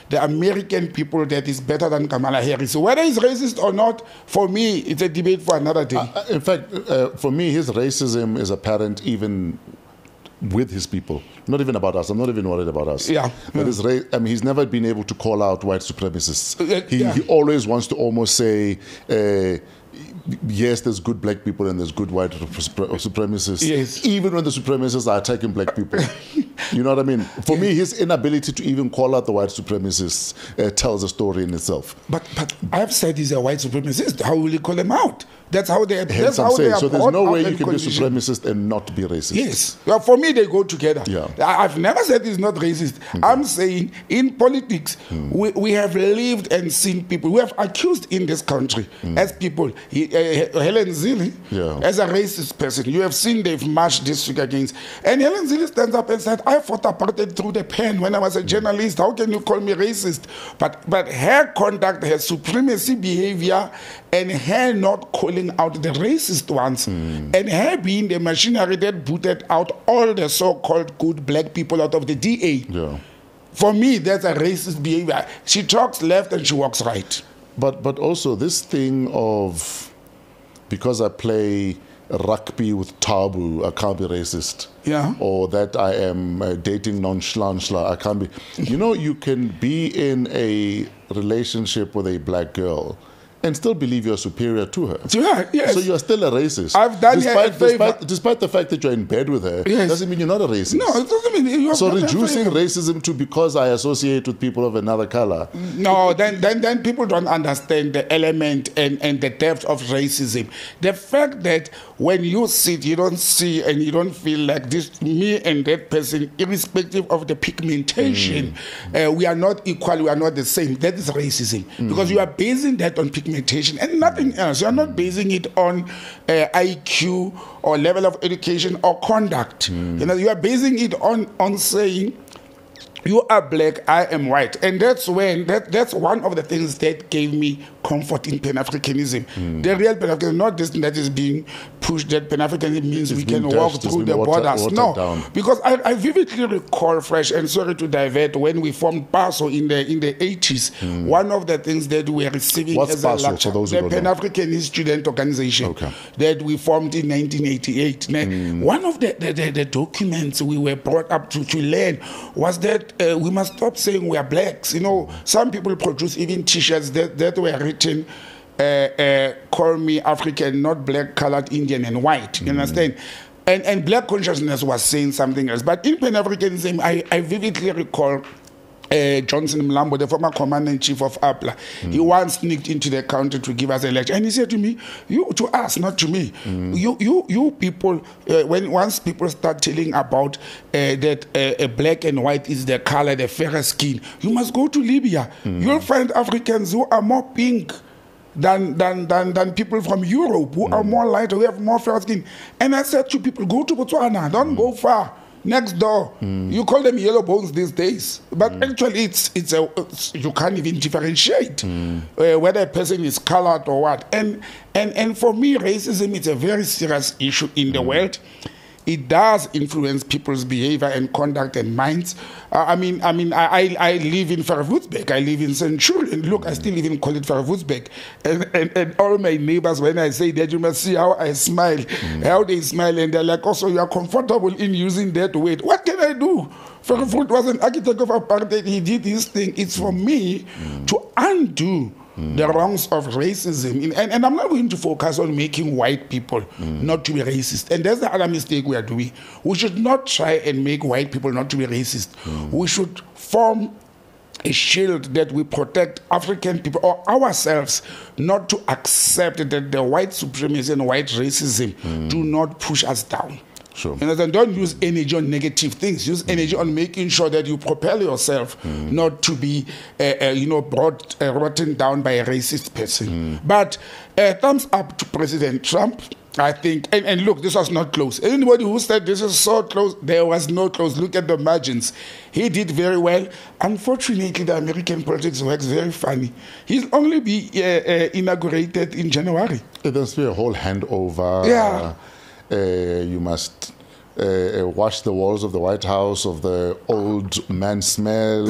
the American people that is better than Kamala Harris. So whether he's racist or not, for me, it's a debate for another day. In fact, for me, his racism is apparent even with his people. Not even about us. I'm not even worried about us. Yeah. But he's never been able to call out white supremacists. He always wants to almost say, yes, there's good black people and there's good white supremacists. Yes. Even when the supremacists are attacking black people. You know what I mean? For me, his inability to even call out the white supremacists tells a story in itself. But I've said he's a white supremacist. How will you call him out? That's how they. Hence That's how they are. So there's no way you can be conditioned. supremacist and not be racist. Yes. Well, for me, they go together. Yeah. I've never said he's not racist. Okay. I'm saying in politics, we have lived and seen people. We have accused in this country as people. Helen Zille, as a racist person, you have seen they've marched this week against. And Helen Zille stands up and said, I fought apartheid through the pen when I was a journalist. How can you call me racist? But her conduct, her supremacy behavior, and her not calling out the racist ones, and her being the machinery that booted out all the so-called good black people out of the DA. Yeah. For me, that's a racist behavior. She talks left and she walks right. But also this thing of, because I play rugby with Tabu, I can't be racist. Yeah. Or that I am dating Nonchalant, I can't be. You know, you can be in a relationship with a black girl and still believe you're superior to her. Yeah, yes. So you're still a racist. I've done despite the fact that you're in bed with her, doesn't mean you're not a racist. No, it doesn't mean you're so reducing racism to because I associate with people of another color. No, then people don't understand the element and the depth of racism. The fact that when you sit, you don't see and you don't feel like this, me and that person, irrespective of the pigmentation, we are not equal, we are not the same. That is racism. Because you are basing that on pigmentation and nothing else. You are not basing it on IQ or level of education or conduct. You know, you are basing it on saying, you are black, I am white. And that's when, that's one of the things that gave me comfort in Pan-Africanism. The real Pan-Africanism, not this that is being push that Pan-Africanism means we can walk through the borders. No, down. Because I vividly recall, Fresh, and sorry to divert, when we formed PASO in the 80s, one of the things that we were receiving as a lecture, the Pan-Africanist Student Organization that we formed in 1988. One of the documents we were brought up to learn was that we must stop saying we are blacks. You know, some people produce even T-shirts that were written, call me African, not black, colored, Indian, and white. You understand? And black consciousness was saying something else. But in Pan-Africanism, I vividly recall Johnson Mlambo, the former commander-in-chief of APLA, he once sneaked into the country to give us a lecture, and he said to me, to us, not to me, you people, once people start telling about that black and white is the color, the fairer skin, you must go to Libya. You'll find Africans who are more pink than people from Europe, who are more lighter, who have more fair skin. And I said to people, go to Botswana, don't go far. Next door, you call them yellow bones these days, but actually it's you can't even differentiate whether a person is colored or what. And for me, racism is a very serious issue in the world. It does influence people's behavior and conduct and minds. I live in Verwoestberg. I live in Centurion. Look, I still even call it Verwoestberg. And all my neighbors, when I say that, you must see how I smile, how they smile, and they're like, also, you are comfortable in using that word. What can I do? Verwoestberg was an architect of apartheid. He did his thing. It's for me to undo the wrongs of racism. And I'm not going to focus on making white people not to be racist. And that's the other mistake we are doing. We should not try and make white people not to be racist. We should form a shield that we protect African people or ourselves not to accept that the white supremacy and white racism do not push us down. Sure. And don't use energy on negative things. Use energy on making sure that you propel yourself not to be, rotten down by a racist person. But thumbs up to President Trump. I think, and look, this was not close. Anybody who said this is so close, there was no close. Look at the margins. He did very well. Unfortunately, the American politics works very funny. He'll only be inaugurated in January. There's a whole handover. Yeah. You must wash the walls of the White House of the old man smell.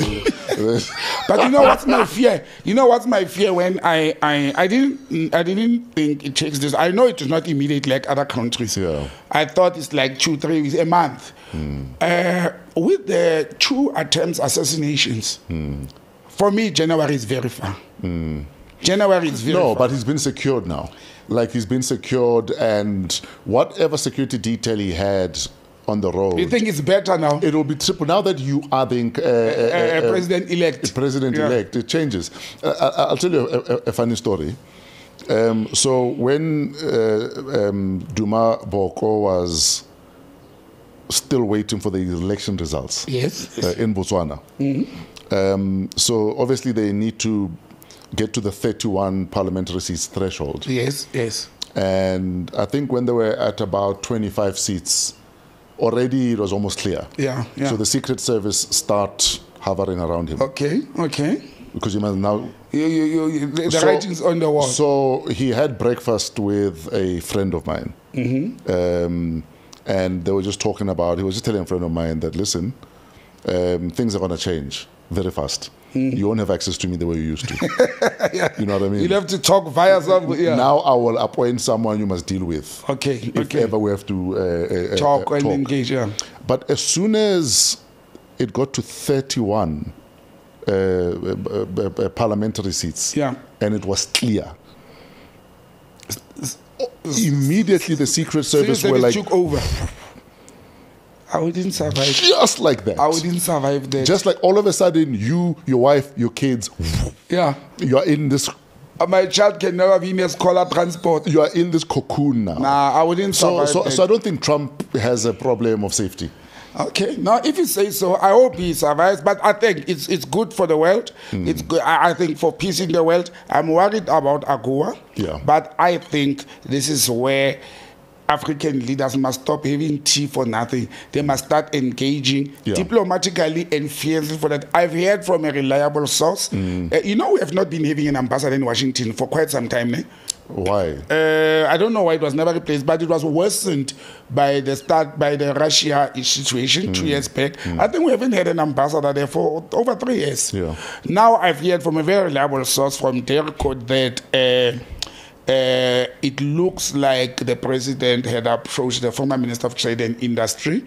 But you know what's my fear? You know what's my fear when I didn't think it takes this. I know it is not immediate like other countries. Yeah. I thought it's like 2-3 weeks, a month. With the 2 attempts assassinations, for me January is very far. January is very far. But he's been secured now. Like he's been secured, and whatever security detail he had on the road. You think it's better now? It will be triple now that you are the president-elect. President-elect. It changes. I'll tell you a funny story. So when Duma Boko was still waiting for the election results, yes, in Botswana, so obviously they need to get to the 31 parliamentary seats threshold. Yes, yes. And I think when they were at about 25 seats, already it was almost clear. Yeah, yeah. So the Secret Service start hovering around him. Okay, okay. Because you must now... the writing's on the wall. So he had breakfast with a friend of mine. And they were just talking about... He was just telling a friend of mine that, listen, things are going to change very fast. You won't have access to me the way you used to. Yeah. You know what I mean? You'll have to talk via something. Yeah. Now I will appoint someone you must deal with. Okay. If ever we have to talk and engage. Yeah. But as soon as it got to 31 parliamentary seats, and it was clear, immediately the Secret Service were like, took over. I wouldn't survive. Just like that. I wouldn't survive that. Just like all of a sudden, you, your wife, your kids, you are in this. My child can never be in a scholar transport. You are in this cocoon now. Nah, I wouldn't survive that. So I don't think Trump has a problem of safety. Okay. Now, if you say so, I hope he survives. But I think it's good for the world. It's good. I think for peace in the world. I'm worried about AGOA. Yeah. But I think this is where African leaders must stop having tea for nothing. They must start engaging diplomatically and fiercely for that. I've heard from a reliable source. We have not been having an ambassador in Washington for quite some time now. Why? I don't know why it was never replaced, but it was worsened by the Russia situation 2 years back. I think we haven't had an ambassador there for over 3 years. Yeah. Now I've heard from a very reliable source from Derco that it looks like the president had approached the former Minister of Trade and Industry.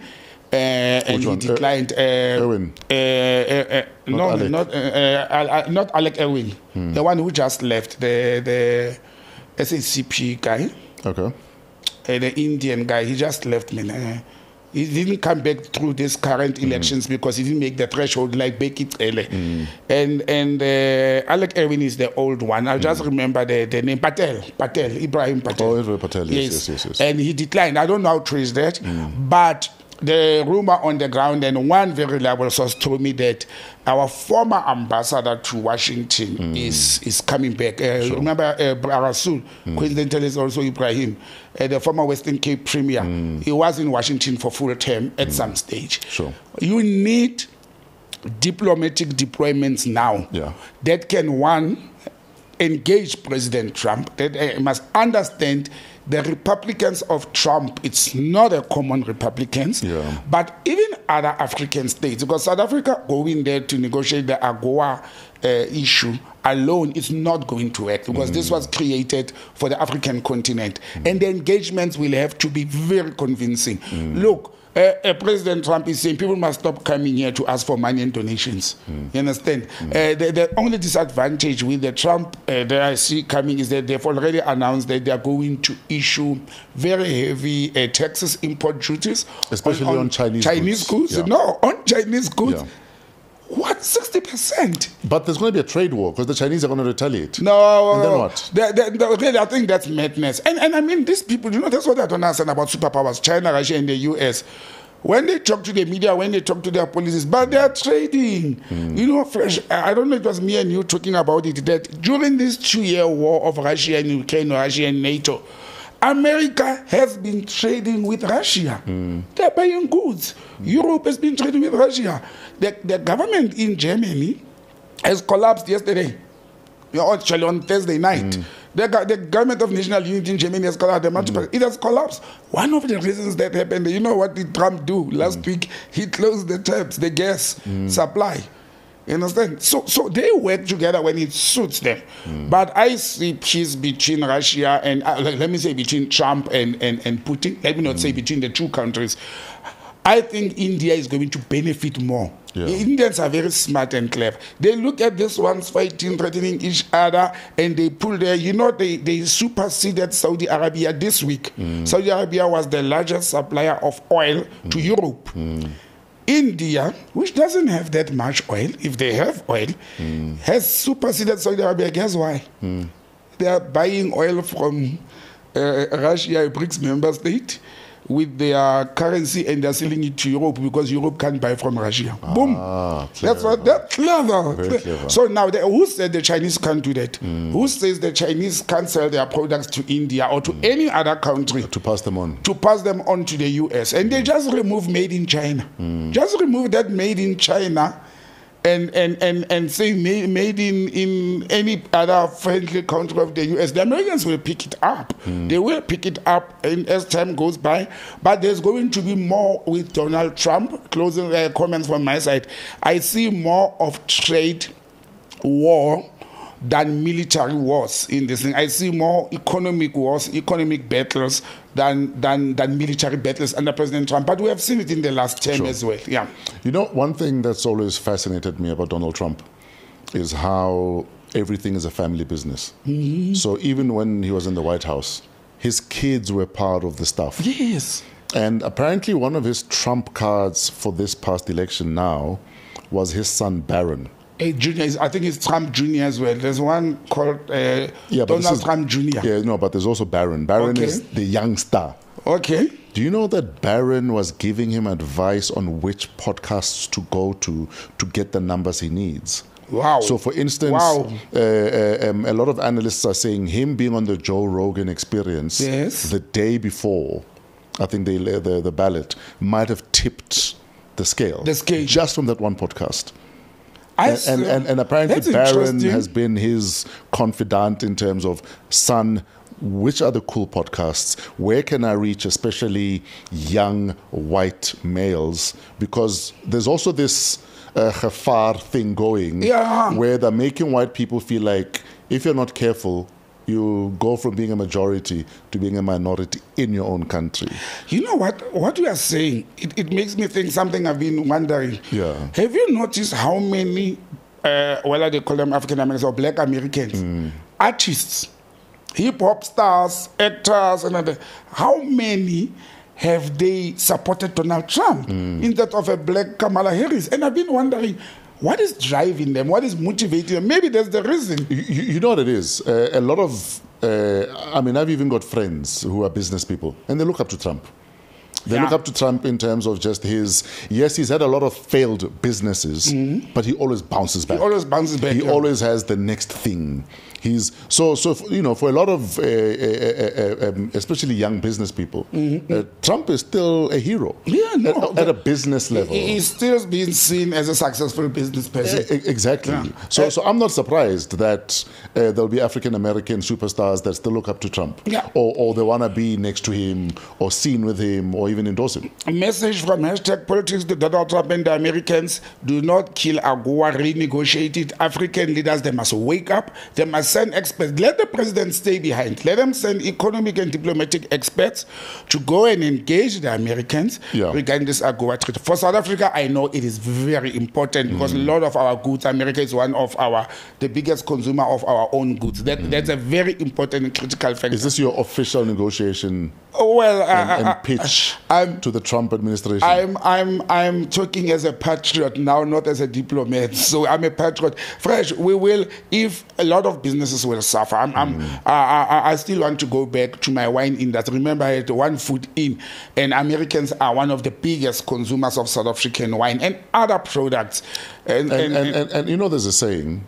And he declined. Erwin. Not Alec Erwin, the one who just left, the SACP guy. Okay. The Indian guy, he just left me. He didn't come back through these current elections because he didn't make the threshold like Becky Tsele. And Alec Erwin is the old one. I'll just remember the name. Ibrahim Patel. Oh, Ibrahim Patel, yes. And he declined. I don't know how true is that, but the rumor on the ground, and one very reliable source told me that our former ambassador to Washington is coming back. Remember Rasul, coincidentally is also Ibrahim, the former Western Cape Premier. He was in Washington for full term at some stage. Sure. You need diplomatic deployments now that can, one, engage President Trump, that must understand the Republicans of Trump, it's not a common Republicans, but even other African states, because South Africa going there to negotiate the AGOA issue alone is not going to work, because this was created for the African continent. And the engagements will have to be very convincing. Look, President Trump is saying people must stop coming here to ask for money and donations. You understand? The only disadvantage with the Trump that I see coming is that they've already announced that they are going to issue very heavy taxes, import duties. Especially on Chinese goods. No, on Chinese goods. What, 60%? But there's going to be a trade war because the Chinese are going to retaliate. No. And then what? Really, I think that's madness. And I mean, these people, that's what I don't understand about superpowers, China, Russia, and the US. When they talk to the media, when they talk to their policies, but they are trading. Fresh, I don't know if it was me and you talking about it, that during this 2-year war of Russia and Ukraine, or Russia and NATO, America has been trading with Russia. They're buying goods. Europe has been trading with Russia. The government in Germany has collapsed yesterday, actually on Thursday night. The government of national unity in Germany has collapsed. It has collapsed. One of the reasons that happened, you know what did Trump do last week? He closed the taps, the gas supply. You understand? So they work together when it suits them. But I see peace between Russia and, let me say between Trump and Putin. Let me not say between the two countries. I think India is going to benefit more. The Indians are very smart and clever. They look at these ones fighting, threatening each other, and they pull their, they superseded Saudi Arabia this week. Saudi Arabia was the largest supplier of oil to Europe. India, which doesn't have that much oil, if they have oil, has superseded Saudi Arabia. Guess why? They are buying oil from Russia, a BRICS member state, with their currency, and they're selling it to Europe because Europe can't buy from Russia. Boom. That's clever. Very clever. So now, who said the Chinese can't do that? Who says the Chinese can't sell their products to India or to any other country? To pass them on. To pass them on to the US. And they just remove made in China. Just remove that made in China and say made in any other friendly country of the US. The Americans will pick it up. They will pick it up as time goes by. But there's going to be more with Donald Trump. Closing comments from my side. I see more of trade war than military wars in this thing. I see more economic wars, economic battles than military battles under President Trump. But we have seen it in the last term as well. Yeah. One thing that's always fascinated me about Donald Trump is how everything is a family business. So even when he was in the White House, his kids were part of the stuff. Yes. And apparently one of his trump cards for this past election now was his son Barron. Junior, I think it's Trump Jr. as well. There's one called Donald Trump Jr. Yeah, no, but there's also Barron. Barron is the young star. Okay. Do you know that Barron was giving him advice on which podcasts to go to get the numbers he needs? Wow. So, for instance, a lot of analysts are saying him being on the Joe Rogan Experience the day before, I think the ballot, might have tipped the scale. Just from that one podcast. And apparently Barron has been his confidant in terms of, son, which are the cool podcasts? Where can I reach especially young white males? Because there's also this Khafar thing going where they're making white people feel like if you're not careful, you go from being a majority to being a minority in your own country. You know what you are saying, it makes me think something I've been wondering. Yeah. Have you noticed how many, what they call them, African Americans or black Americans, artists, hip-hop stars, actors, and other, how many have they supported Donald Trump instead of a black Kamala Harris? And I've been wondering, what is driving them? What is motivating them? Maybe that's the reason. You know what it is? A lot of, I mean, I've even got friends who are business people, and they look up to Trump. They look up to Trump in terms of just his, yes, he's had a lot of failed businesses, but he always bounces back. He always bounces back. He always has the next thing. He's so you know, for a lot of especially young business people, Trump is still a hero. Yeah, no, at a business level, he's still being seen as a successful business person. Exactly. Yeah. So I'm not surprised that there'll be African American superstars that still look up to Trump, or they want to be next to him, or seen with him, or even endorse him. A message from #PoliTricks to Donald Trump and the Americans: do not kill AGOA, renegotiate it. African leaders, they must wake up. They must send experts. Let the president stay behind. Let them send economic and diplomatic experts to go and engage the Americans regarding this AGOA treaty. For South Africa, I know it is very important because a lot of our goods, America is one of the biggest consumer of our own goods. That's a very important and critical factor. Is this your official negotiation? Well, and pitch to the Trump administration? I'm talking as a patriot now, not as a diplomat. So I'm a patriot. Fresh, we will, if a lot of businesses will suffer. I still want to go back to my wine industry. Remember, I had one foot in, and Americans are one of the biggest consumers of South African wine and other products. And you know, there's a saying,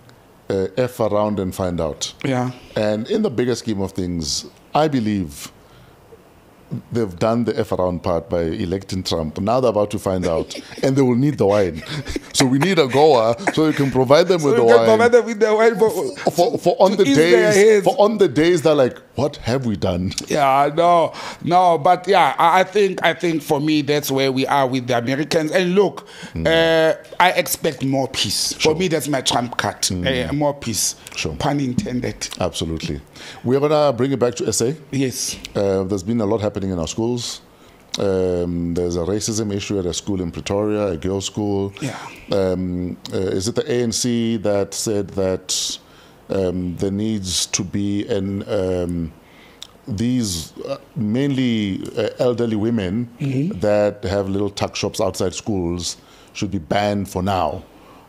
F around and find out. Yeah. And in the bigger scheme of things, I believe they've done the F around part by electing Trump. Now they're about to find out, and they will need the wine. So we need AGOA so you can provide them with the wine. Provide them with the wine for on the days. For on the days they're like, what have we done? Yeah, no, but yeah, I think for me that's where we are with the Americans. And look, I expect more peace. Sure. For me, that's my Trump card. More peace. Sure. Pun intended. Absolutely. We're gonna bring it back to SA. Yes. There's been a lot happening in our schools. There's a racism issue at a school in Pretoria, a girls' school. Yeah. Is it the ANC that said that there needs to be these mainly elderly women that have little tuck shops outside schools should be banned for now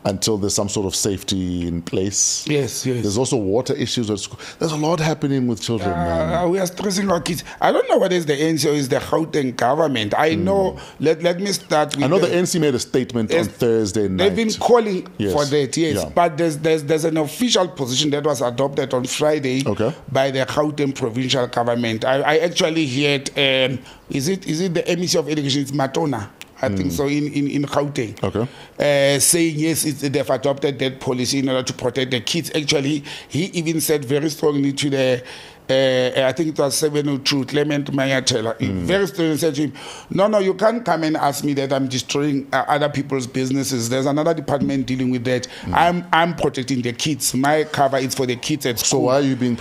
until there's some sort of safety in place? Yes. There's also water issues at school. There's a lot happening with children, man. We are stressing our kids. I don't know what is the ANC or is the Gauteng government. I know, let me start with... I know the ANC made a statement on Thursday night. They've been calling for that, yes. Yeah. But there's an official position that was adopted on Friday by the Gauteng provincial government. I actually heard, is it the MEC of Education? It's Matona. I think so, in Gauteng. Saying yes, they've adopted that policy in order to protect the kids. Actually, he even said very strongly to the, I think it was 702, Clement Mayatela, very strongly said to him, no, you can't come and ask me that I'm destroying other people's businesses. There's another department dealing with that. I'm protecting the kids. My cover is for the kids at school. So why are you being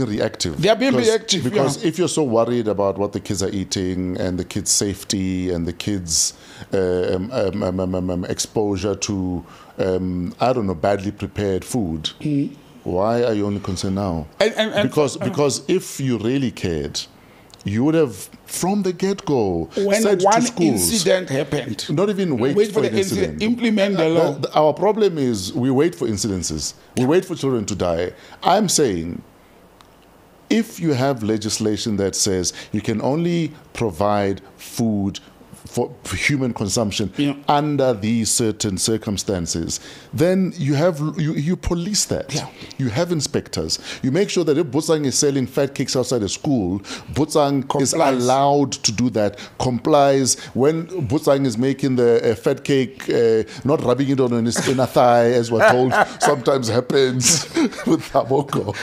reactive? They are being reactive. Because if you're so worried about what the kids are eating and the kids' safety and the kids' exposure to, I don't know, badly prepared food, why are you only concerned now? Because if you really cared, you would have, from the get-go, said when one to schools, incident happened, not even wait for the incident. Implement the law. Our problem is we wait for incidences. We wait for children to die. I'm saying, if you have legislation that says you can only provide food for human consumption under these certain circumstances, then you police that. Yeah. You have inspectors. You make sure that if Botsang is selling fat cakes outside a school, Botsang is allowed to do that, complies. When Botsang is making the fat cake, not rubbing it on his inner thigh, as we're told sometimes happens with Taboko.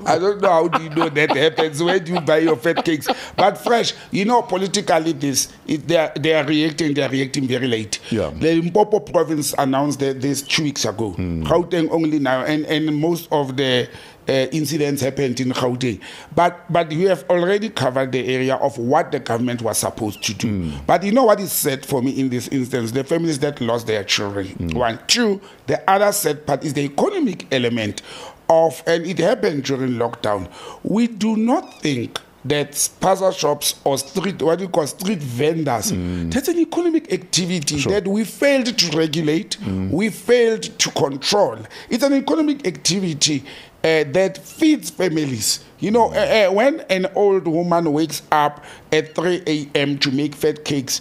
I don't know how do you know that happens. Where do you buy your fat cakes? But Fresh, politically they are reacting very late. Yeah. The Limpopo province announced this 2 weeks ago. Gauteng only now, and most of the incidents happened in Gauteng. But we have already covered the area of what the government was supposed to do. But you know what is sad for me in this instance? The families that lost their children. 1, 2, the other sad part is the economic element of, and it happened during lockdown. We do not think that spaza shops or street vendors, that's an economic activity that we failed to regulate, we failed to control. It's an economic activity that feeds families. When an old woman wakes up at 3 a.m. to make fat cakes,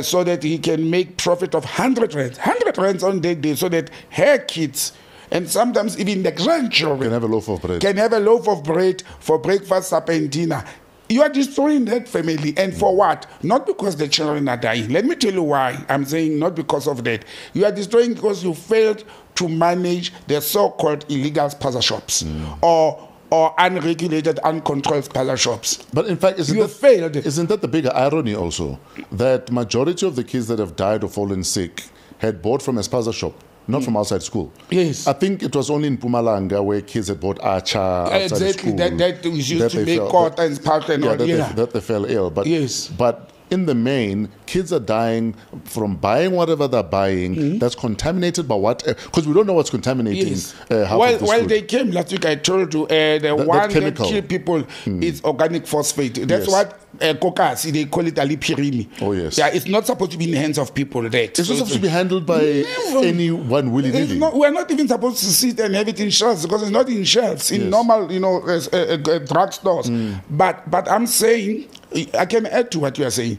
so that he can make profit of 100 rands on that day, so that her kids, and sometimes even the grandchildren, can have a loaf of bread for breakfast, supper, and dinner. You are destroying that family. And for what? Not because the children are dying. Let me tell you why I'm saying not because of that. You are destroying because you failed to manage the so-called illegal spaza shops or unregulated, uncontrolled spaza shops. But in fact, isn't that the bigger irony also? That majority of the kids that have died or fallen sick had bought from a spaza shop, not from outside school. Yes. I think it was only in Mpumalanga where kids had bought acha outside school. That was used to make quarter and sparkle and all that they fell ill. But, but in the main, kids are dying from buying whatever they're buying that's contaminated by what? Because we don't know what's contaminating half of this food. They came last week, I told you, the one that kills people is organic phosphate. That's what Kokasi, they call it alipirimi. Oh, yes. Yeah, it's not supposed to be in the hands of people. It's not supposed to be handled by anyone willy-nilly. We're not even supposed to sit and have it in shelves because it's not in shelves, in normal, drug stores. But I'm saying, I can add to what you are saying.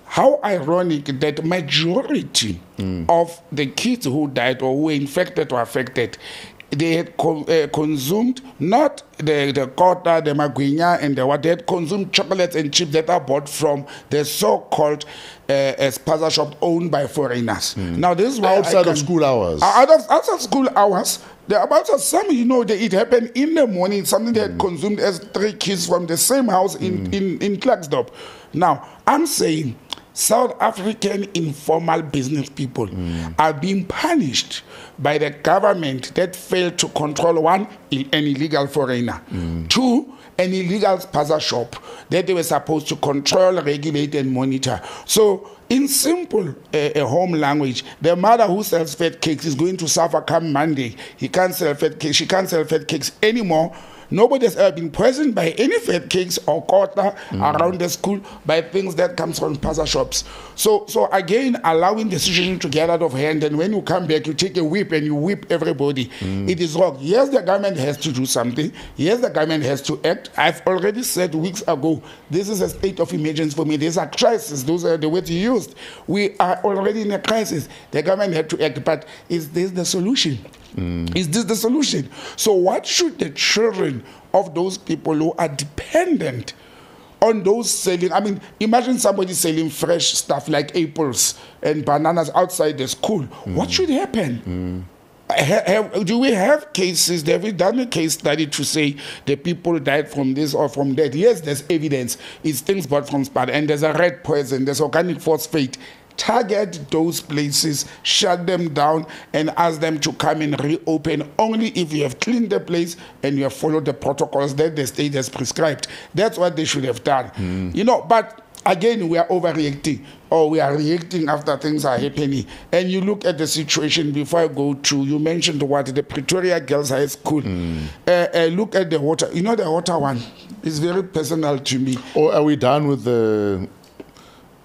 How ironic that majority of the kids who died or who were infected or affected, they had consumed not the kota, the magwinya, and they had consumed chocolates and chips that are bought from the so-called spaza shop owned by foreigners. Now, this is why outside of school hours. Outside school hours. It happened in the morning, something they had consumed as 3 kids from the same house in Klerksdorp. Now, I'm saying South African informal business people are being punished by the government that failed to control 1, an illegal foreigner, 2, an illegal spaza shop that they were supposed to control, regulate, and monitor. So, in simple home language, the mother who sells fat cakes is going to suffer come Monday. She can't sell fat cakes anymore. Nobody has ever been poisoned by any fat cakes or quarter around the school by things that comes from spaza shops. So again, allowing the situation to get out of hand, and when you come back, you take a whip and you whip everybody. It is wrong. Yes, the government has to do something. Yes, the government has to act. I've already said weeks ago, this is a state of emergency for me. There's a crisis. Those are the words you used. We are already in a crisis. The government had to act, but is this the solution? Is this the solution? So what should the children of those people who are dependent on those selling, imagine somebody selling fresh stuff like apples and bananas outside the school. What should happen? Do we have cases? Have we done a case study to say the people died from this or from that? Yes, there's evidence. It's things bought from Spada, and there's a red poison, there's organic phosphate. Target those places, shut them down, and ask them to come and reopen only if you have cleaned the place and you have followed the protocols that the state has prescribed. That's what they should have done. But again, we are overreacting, or we are reacting after things are happening. And you look at the situation before I go to, you mentioned the Pretoria Girls High School. Look at the water. The water one is very personal to me. Or are we done with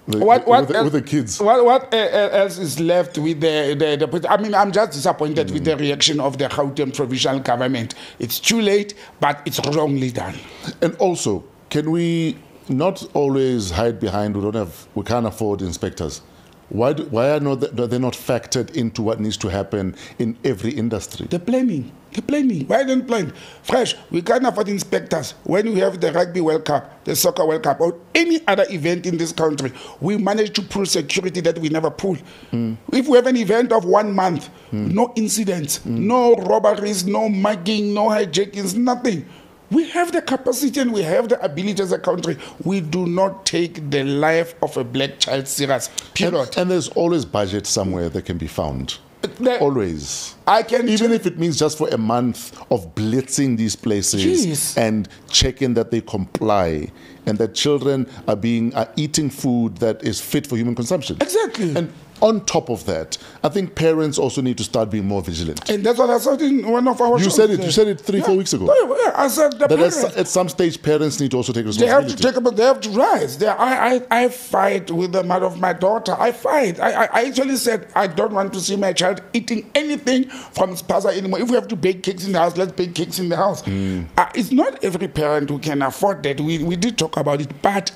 with the kids? What else is left with the I'm just disappointed with the reaction of the Gauteng provincial government. It's too late, but it's wrongly done. And also, can we not always hide behind we can't afford inspectors. Why are they not factored into what needs to happen in every industry? The planning. Why don't plan? Fresh, we can't afford inspectors. When we have the Rugby World Cup, the Soccer World Cup, or any other event in this country, we manage to pull security that we never pull. If we have an event of 1 month, no incidents, no robberies, no mugging, no hijackings, nothing. We have the capacity and we have the ability as a country. We do not take the life of a black child serious. Period. And there's always budget somewhere that can be found. Always. Even if it means just for a month of blitzing these places and checking that they comply and that children are eating food that is fit for human consumption. Exactly. And on top of that, I think parents also need to start being more vigilant. And that's what I said in one of our shows. You said it 3-4 weeks ago. Yeah, I said that at some stage, parents need to also take responsibility. They have to rise. I fight with the mother of my daughter. I fight. I actually said I don't want to see my child eating anything from Spaza anymore. If we have to bake cakes in the house, let's bake cakes in the house. It's not every parent who can afford that. We did talk about it, but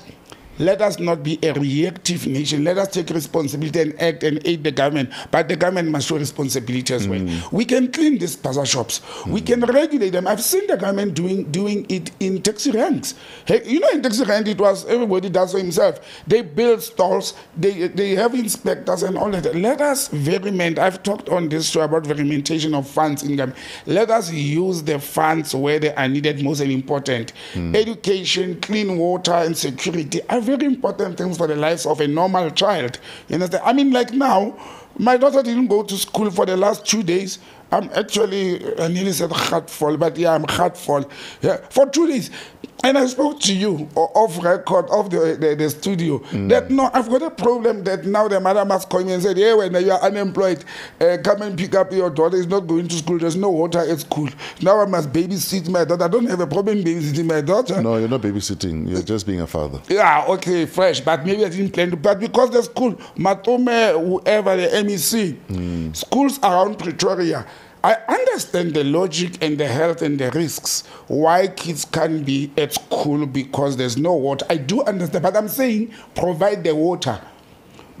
let us not be a reactive nation. Let us take responsibility and act and aid the government. But the government must show responsibility as well. We can clean these bazaar shops. We can regulate them. I've seen the government doing it in taxi ranks. Hey, in taxi rank, it was everybody does for himself. They build stalls. They have inspectors and all that. Let us veriment. I've talked on this show about verimentation of funds in government. Let us use the funds where they are needed most and important. Education, clean water, and security are very important things for the lives of a normal child. You understand? I mean, like now, my daughter didn't go to school for the last 2 days. I'm actually, I nearly said heartful, but yeah, I'm heartful. Yeah, for 2 days. And I spoke to you off record, of the studio, that no, I've got a problem that now the mother must call me and say, hey, when you are unemployed, come and pick up your daughter. Is not going to school. There's no water at school. Now I must babysit my daughter. I don't have a problem babysitting my daughter. No, you're not babysitting. You're just being a father. Yeah, okay, fresh. But maybe I didn't plan to. But because the school, Matome, whoever, the MEC, schools around Pretoria, I understand the logic and the health and the risks why kids can't be at school because there's no water. I do understand, but I'm saying provide the water.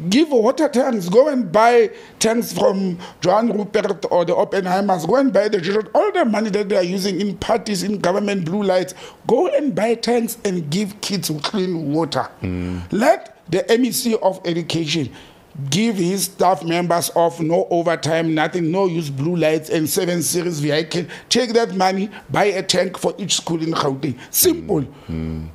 Give water tanks. Go and buy tanks from Johan Rupert or the Oppenheimers. Go and buy all the money that they are using in parties, in government blue lights. Go and buy tanks and give kids clean water. Let the MEC of Education give his staff members off, no overtime, nothing, no use blue lights and 7 series vehicle. Take that money, buy a tank for each school in Gauteng. Simple.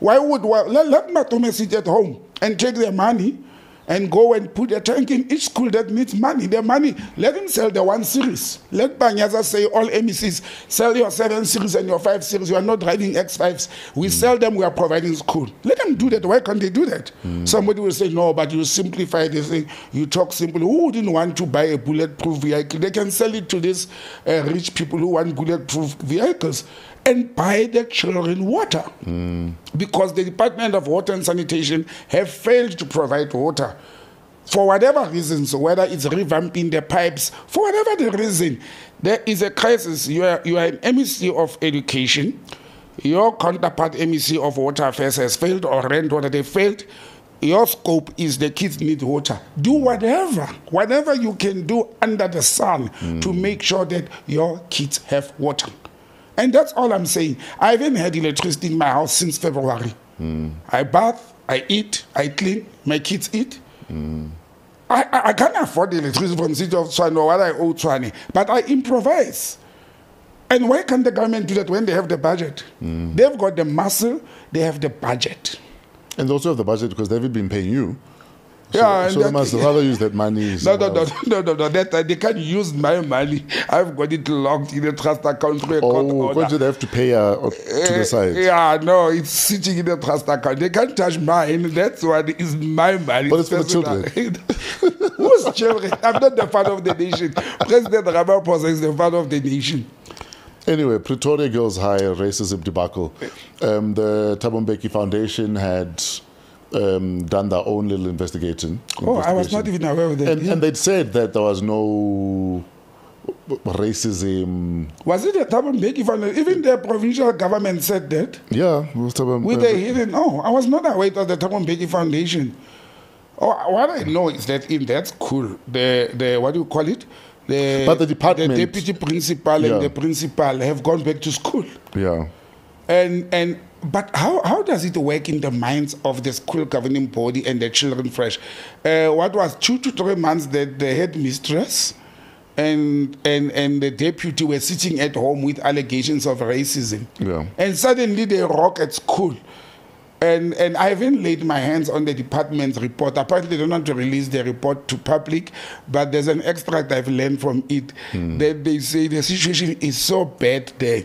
Let Matome sit at home and take their money and go and put a tank in each school that needs money. The money, let him sell the 1 series. Let Banyaza say, all MECs, sell your 7 series and your 5 series. You are not driving X5s. We sell them, we are providing school. Let them do that. Why can't they do that? Somebody will say, no, but you simplify this thing. You talk simply. Who wouldn't want to buy a bulletproof vehicle? They can sell it to these rich people who want bulletproof vehicles and buy the children water. Because the Department of Water and Sanitation have failed to provide water. For whatever reasons, whether it's revamping the pipes, for whatever the reason, there is a crisis. You are an MEC of Education. Your counterpart MEC of Water Affairs has failed, or rent water, they failed. Your scope is the kids need water. Do whatever you can do under the sun to make sure that your kids have water. And that's all I'm saying. I haven't had electricity in my house since February. I bath, I eat, I clean, my kids eat. I can't afford the electricity from the city of Tshwane or what I owe Tshwane, but I improvise. And why can't the government do that when they have the budget? They've got the muscle, they have the budget. And they also have the budget because they've been paying you. So they must rather use that money. No. They can't use my money. I've got it locked in a trust account. When do they have to pay to the side? Yeah, no, it's sitting in a trust account. They can't touch mine. That's what is my money. But it's for the children. Whose children? I'm not the father of the nation. President Ramaphosa is the father of the nation. Anyway, Pretoria Girls High racism debacle. The Thabo Mbeki Foundation had done their own little investigation. I was not even aware of that. And they'd said that there was no racism. Was it a Thabo Mbeki Foundation? Even the provincial government said that. Yeah, it was Thabo. With the hidden. No, I was not aware it was the Thabo Mbeki Foundation. Oh, what I know is that in that school, the what do you call it? But the department, the deputy principal and the principal have gone back to school. Yeah. But how does it work in the minds of the school governing body and the children fresh? What was 2 to 3 months that the headmistress and the deputy were sitting at home with allegations of racism. Yeah. And suddenly they rock at school. And I haven't laid my hands on the department's report. Apparently, they don't want to release the report to public, but there's an extract I've learned from it that they say the situation is so bad there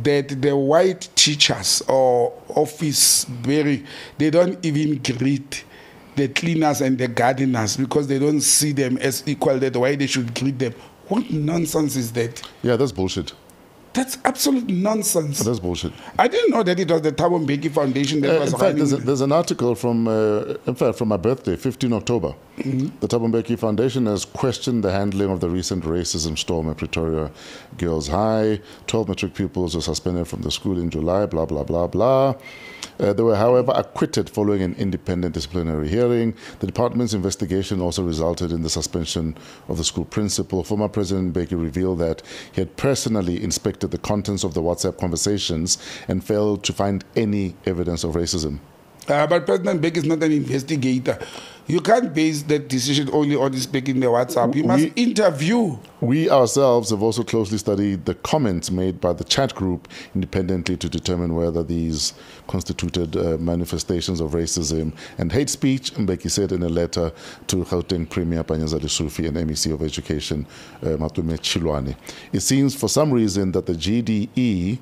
that the white teachers or office they don't even greet the cleaners and the gardeners because they don't see them as equal. That's why they should greet them. What nonsense is that? Yeah, that's bullshit. That's absolute nonsense. That's bullshit. I didn't know that it was the Thabo Mbeki Foundation that was running. In fact, there's an article from my birthday, 15 October. The Thabo Mbeki Foundation has questioned the handling of the recent racism storm at Pretoria Girls High. 12 matric pupils were suspended from the school in July, blah, blah, blah, blah. They were, however, acquitted following an independent disciplinary hearing. The department's investigation also resulted in the suspension of the school principal. Former President Mbeki revealed that he had personally inspected the contents of the WhatsApp conversations and failed to find any evidence of racism. But President Mbeki is not an investigator. You can't base that decision only on speaking the WhatsApp. You must interview. We ourselves have also closely studied the comments made by the chat group independently to determine whether these constituted manifestations of racism and hate speech. Mbeki said in a letter to Gauteng Premier Panyazali Sufi and MEC of Education Matume Chilwane. It seems for some reason that the GDE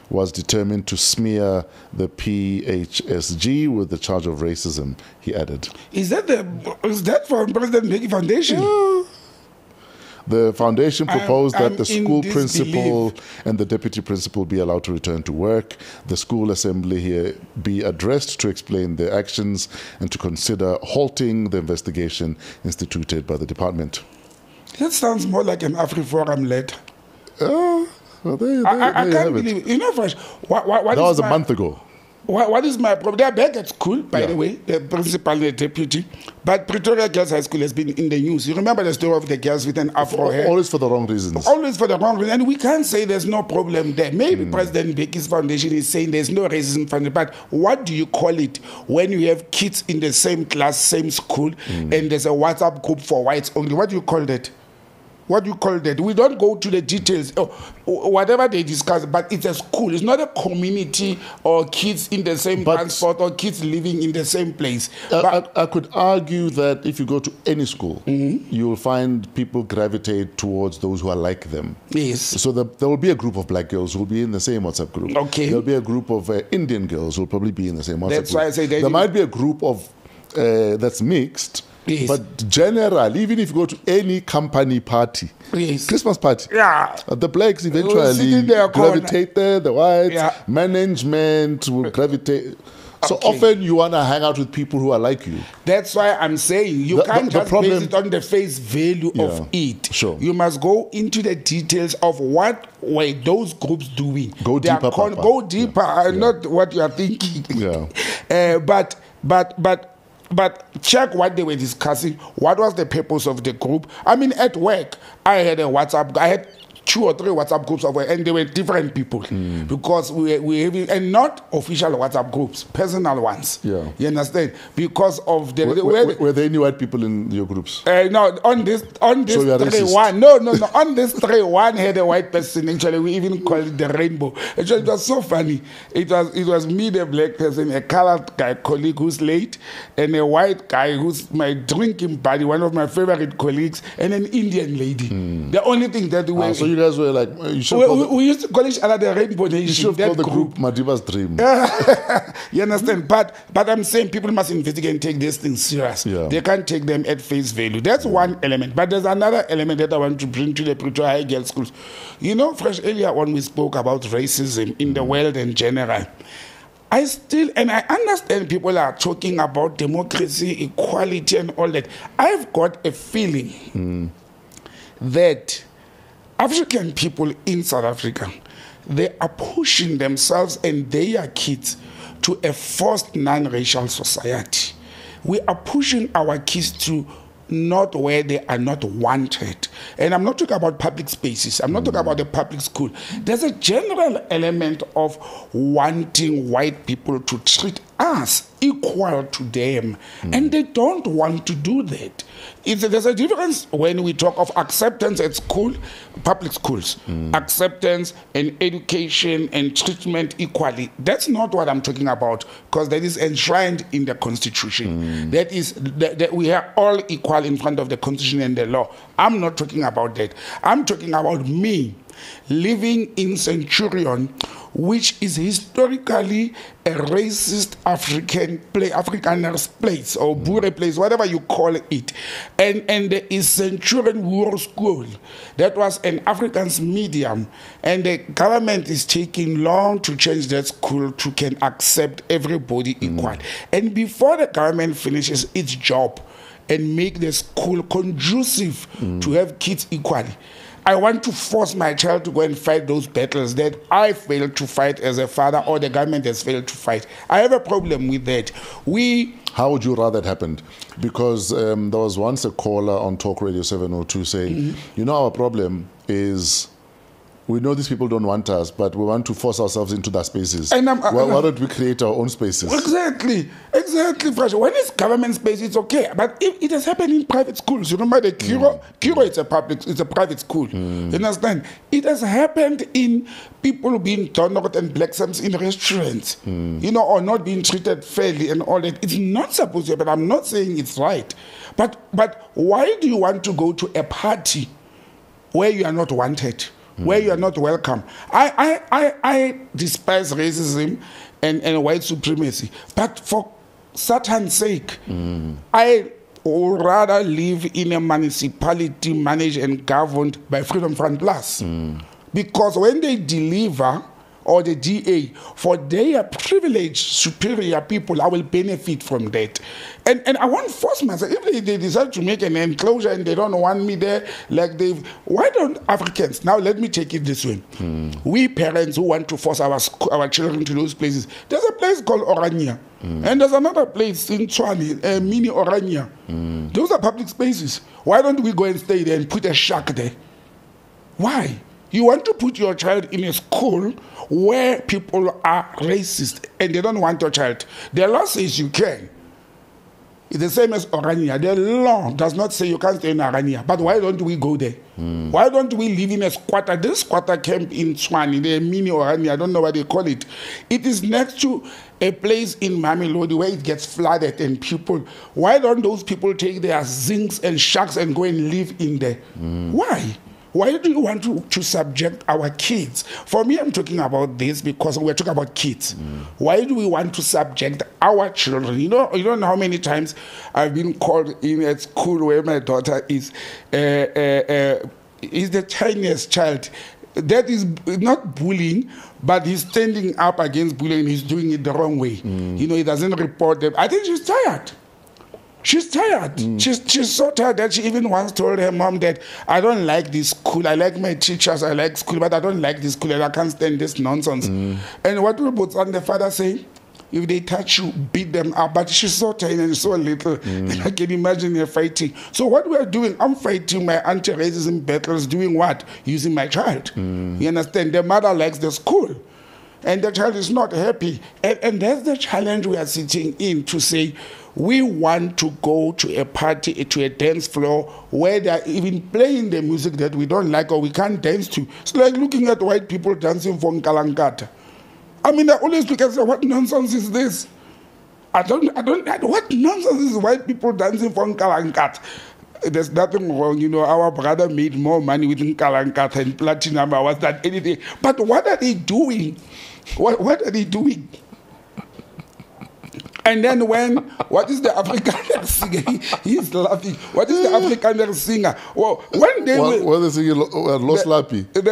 was determined to smear the PHSG with the charge of racism, he added. Is that from President Mbeki Foundation? Yeah. The foundation proposed that the school principal and the deputy principal be allowed to return to work. The school assembly here be addressed to explain their actions and to consider halting the investigation instituted by the department. That sounds more like an AfriForum letter. Well, I can't believe it. You know, Fresh, what that was a month ago. What is my problem? They're back at school, by the way, the principal and the deputy. But Pretoria Girls High School has been in the news. You remember the story of the girls with an afro hair? Always for the wrong reasons. Always for the wrong reasons. And we can't say there's no problem there. Maybe President Mbeki's foundation is saying there's no racism foundation. But what do you call it when you have kids in the same class, same school, and there's a WhatsApp group for whites only? What do you call that? What do you call that? We don't go to the details, whatever they discuss, but it's a school. It's not a community or kids in the same transport or kids living in the same place. I could argue that if you go to any school, you will find people gravitate towards those who are like them. Yes. So there will be a group of black girls who will be in the same WhatsApp group. Okay. There will be a group of Indian girls who will probably be in the same WhatsApp group. That's why I say there might be a group of that's mixed. Yes. But generally, even if you go to any company party, Christmas party, the blacks eventually gravitate there, the whites, management will gravitate. So often you want to hang out with people who are like you. That's why I'm saying you can't just base it on the face value of it. Sure. You must go into the details of what were those groups doing. Go deeper, go deeper, not what you are thinking. Yeah. But check what they were discussing. What was the purpose of the group? I mean, at work, I had 2 or 3 WhatsApp groups of, and they were different people because we having, and not official WhatsApp groups, personal ones. Yeah. You understand? Because of the were there any white people in your groups? No, on this so 3-1. No, on this 3-1 had a white person. Actually, we even called it the rainbow. Actually, it was so funny. It was me, the black person, a colored guy colleague who's late, and a white guy who's my drinking buddy, one of my favorite colleagues, and an Indian lady. The only thing that we were. So you guys were like, we used to call each other the Rainbow Nation. You should call the group Madiba's Dream. You understand? But I'm saying people must investigate and take these things serious. Yeah. They can't take them at face value. That's one element. But there's another element that I want to bring to the Pretoria High Girls Schools. You know, Fresh, earlier when we spoke about racism in the world in general, I understand people are talking about democracy, equality, and all that. I've got a feeling that African people in South Africa, they are pushing themselves and their kids to a forced non-racial society. We are pushing our kids to not where they are not wanted. And I'm not talking about public spaces. I'm not talking about the public school. There's a general element of wanting white people to treat us equal to them. And they don't want to do that. There's a difference when we talk of acceptance at school, public schools. Acceptance and education and treatment equally. That's not what I'm talking about, because that is enshrined in the Constitution. That is, that we are all equal in front of the Constitution and the law. I'm not talking about that. I'm talking about me living in Centurion, which is historically a racist Afrikaner's place, or Boere place, whatever you call it. And there is Centurion War School. That was an Afrikaans medium. And the government is taking long to change that school to can accept everybody equal. And before the government finishes its job and make the school conducive to have kids equally, I want to force my child to go and fight those battles that I failed to fight as a father, or the government has failed to fight. I have a problem with that. How would you rather it happened? Because there was once a caller on Talk Radio 702 saying, you know, our problem is we know these people don't want us, but we want to force ourselves into their spaces. And why don't we create our own spaces? Exactly, Fresh. When it's government space, it's okay. But if it has happened in private schools, you remember the Kiro it's a private school. You understand? It has happened in people being honored and blacksams in restaurants, you know, or not being treated fairly and all that. It's not supposed to happen. I'm not saying it's right. But why do you want to go to a party where you are not wanted? Where you are not welcome? I despise racism and white supremacy, but for Satan's sake, I would rather live in a municipality managed and governed by Freedom Front Plus, because when they deliver, or the DA, for their privileged superior people, I will benefit from that. And I won't force myself. If they decide to make an enclosure and they don't want me there, why don't Africans, now let me take it this way. We parents who want to force our children to those places, there's a place called Orania. And there's another place in Tshwane, mini Orania. Those are public spaces. Why don't we go and stay there and put a shack there? Why? You want to put your child in a school where people are racist and they don't want your child. The law says you can. It's the same as Orania. The law does not say you can't stay in Orania. But why don't we go there? Why don't we live in a squatter? This squatter camp in Tshwane, the mini Orania, I don't know what they call it. It is next to a place in Mamelodi where it gets flooded and people. Why don't those people take their zincs and shacks and go and live in there? Why? Why do you want to subject our kids? For me, I'm talking about this because we're talking about kids. Why do we want to subject our children? You don't know how many times I've been called in at school where my daughter is the tiniest child. That is not bullying, but he's standing up against bullying. He's doing it the wrong way. You know, he doesn't report them. I think she's tired. She's tired. She's so tired that she even once told her mom that I don't like this school. I like my teachers. I like school, but I don't like this school and I can't stand this nonsense. And what will Botsang the father say? If they touch you, beat them up. But she's so tiny and so little. And I can imagine her fighting. So what we're doing, I'm fighting my anti-racism battles. Doing what? Using my child. You understand? The mother likes the school. And the child is not happy. And that's the challenge we are sitting in, to say, we want to go to a party, to a dance floor where they are even playing the music that we don't like or we can't dance to. It's like looking at white people dancing for Nkalankata. I mean, I always look and say, what nonsense is this? What nonsense is white people dancing for Nkalankata? There's nothing wrong, you know, our brother made more money with Nkalankata and Platinum Hours than anything. But what are they doing? What are they doing? And then what is the Afrikaner singer? He's laughing. What is the Afrikaner singer? Well, one day... What is he? Los Lapi? The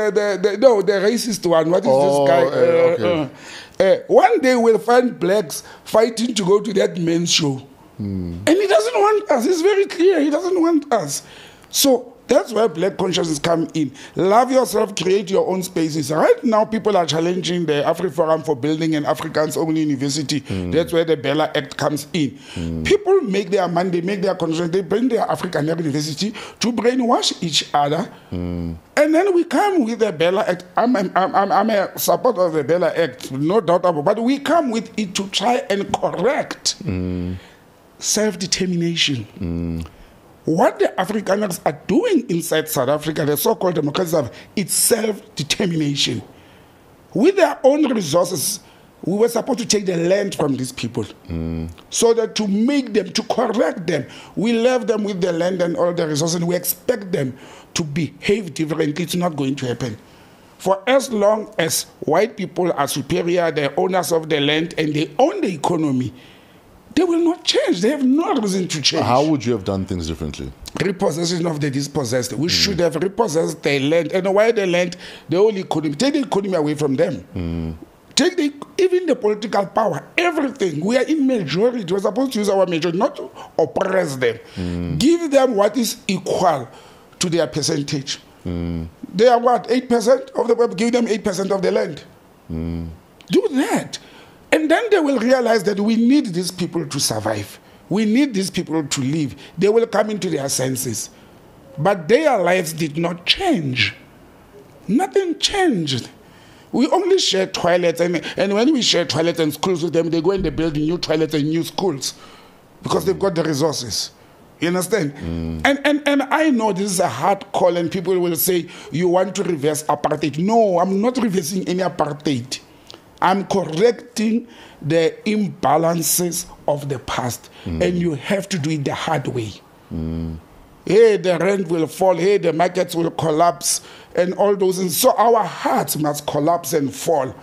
racist one. What is this guy? One day we'll find blacks fighting to go to that men's show. And he doesn't want us. It's very clear. He doesn't want us. So That's where black consciousness come in. Love yourself, create your own spaces. Right now, people are challenging the AfriForum for building an Afrikaans-only university. That's where the Bella Act comes in. People make their money, they make their conscience, they bring their African university to brainwash each other. And then we come with the Bella Act. I'm a supporter of the Bella Act, no doubt about it. But we come with it to try and correct self-determination. What the Afrikaners are doing inside South Africa, the so-called democracy, it's self-determination. With their own resources, we were supposed to take the land from these people. So that to make them, to correct them, we left them with the land and all the resources, and we expect them to behave differently. It's not going to happen. For as long as white people are superior, they're owners of the land, and they own the economy, they will not change. They have no reason to change. How would you have done things differently? Repossession of the dispossessed. We should have repossessed their land. And why the land? The whole economy. Take the economy away from them. Take even the political power, everything. We are in majority. We're supposed to use our majority, not to oppress them. Give them what is equal to their percentage. They are what? 8% of the people. Give them 8% of the land. Do that. And then they will realize that we need these people to survive. We need these people to live. They will come into their senses. But their lives did not change. Nothing changed. We only share toilets, and when we share toilets and schools with them, they go and they build new toilets and new schools because they've got the resources. You understand? And I know this is a hard call, and people will say, you want to reverse apartheid. No, I'm not reversing any apartheid. I'm correcting the imbalances of the past, and you have to do it the hard way. Hey, the rent will fall, hey, the markets will collapse, and all those things. So our hearts must collapse and fall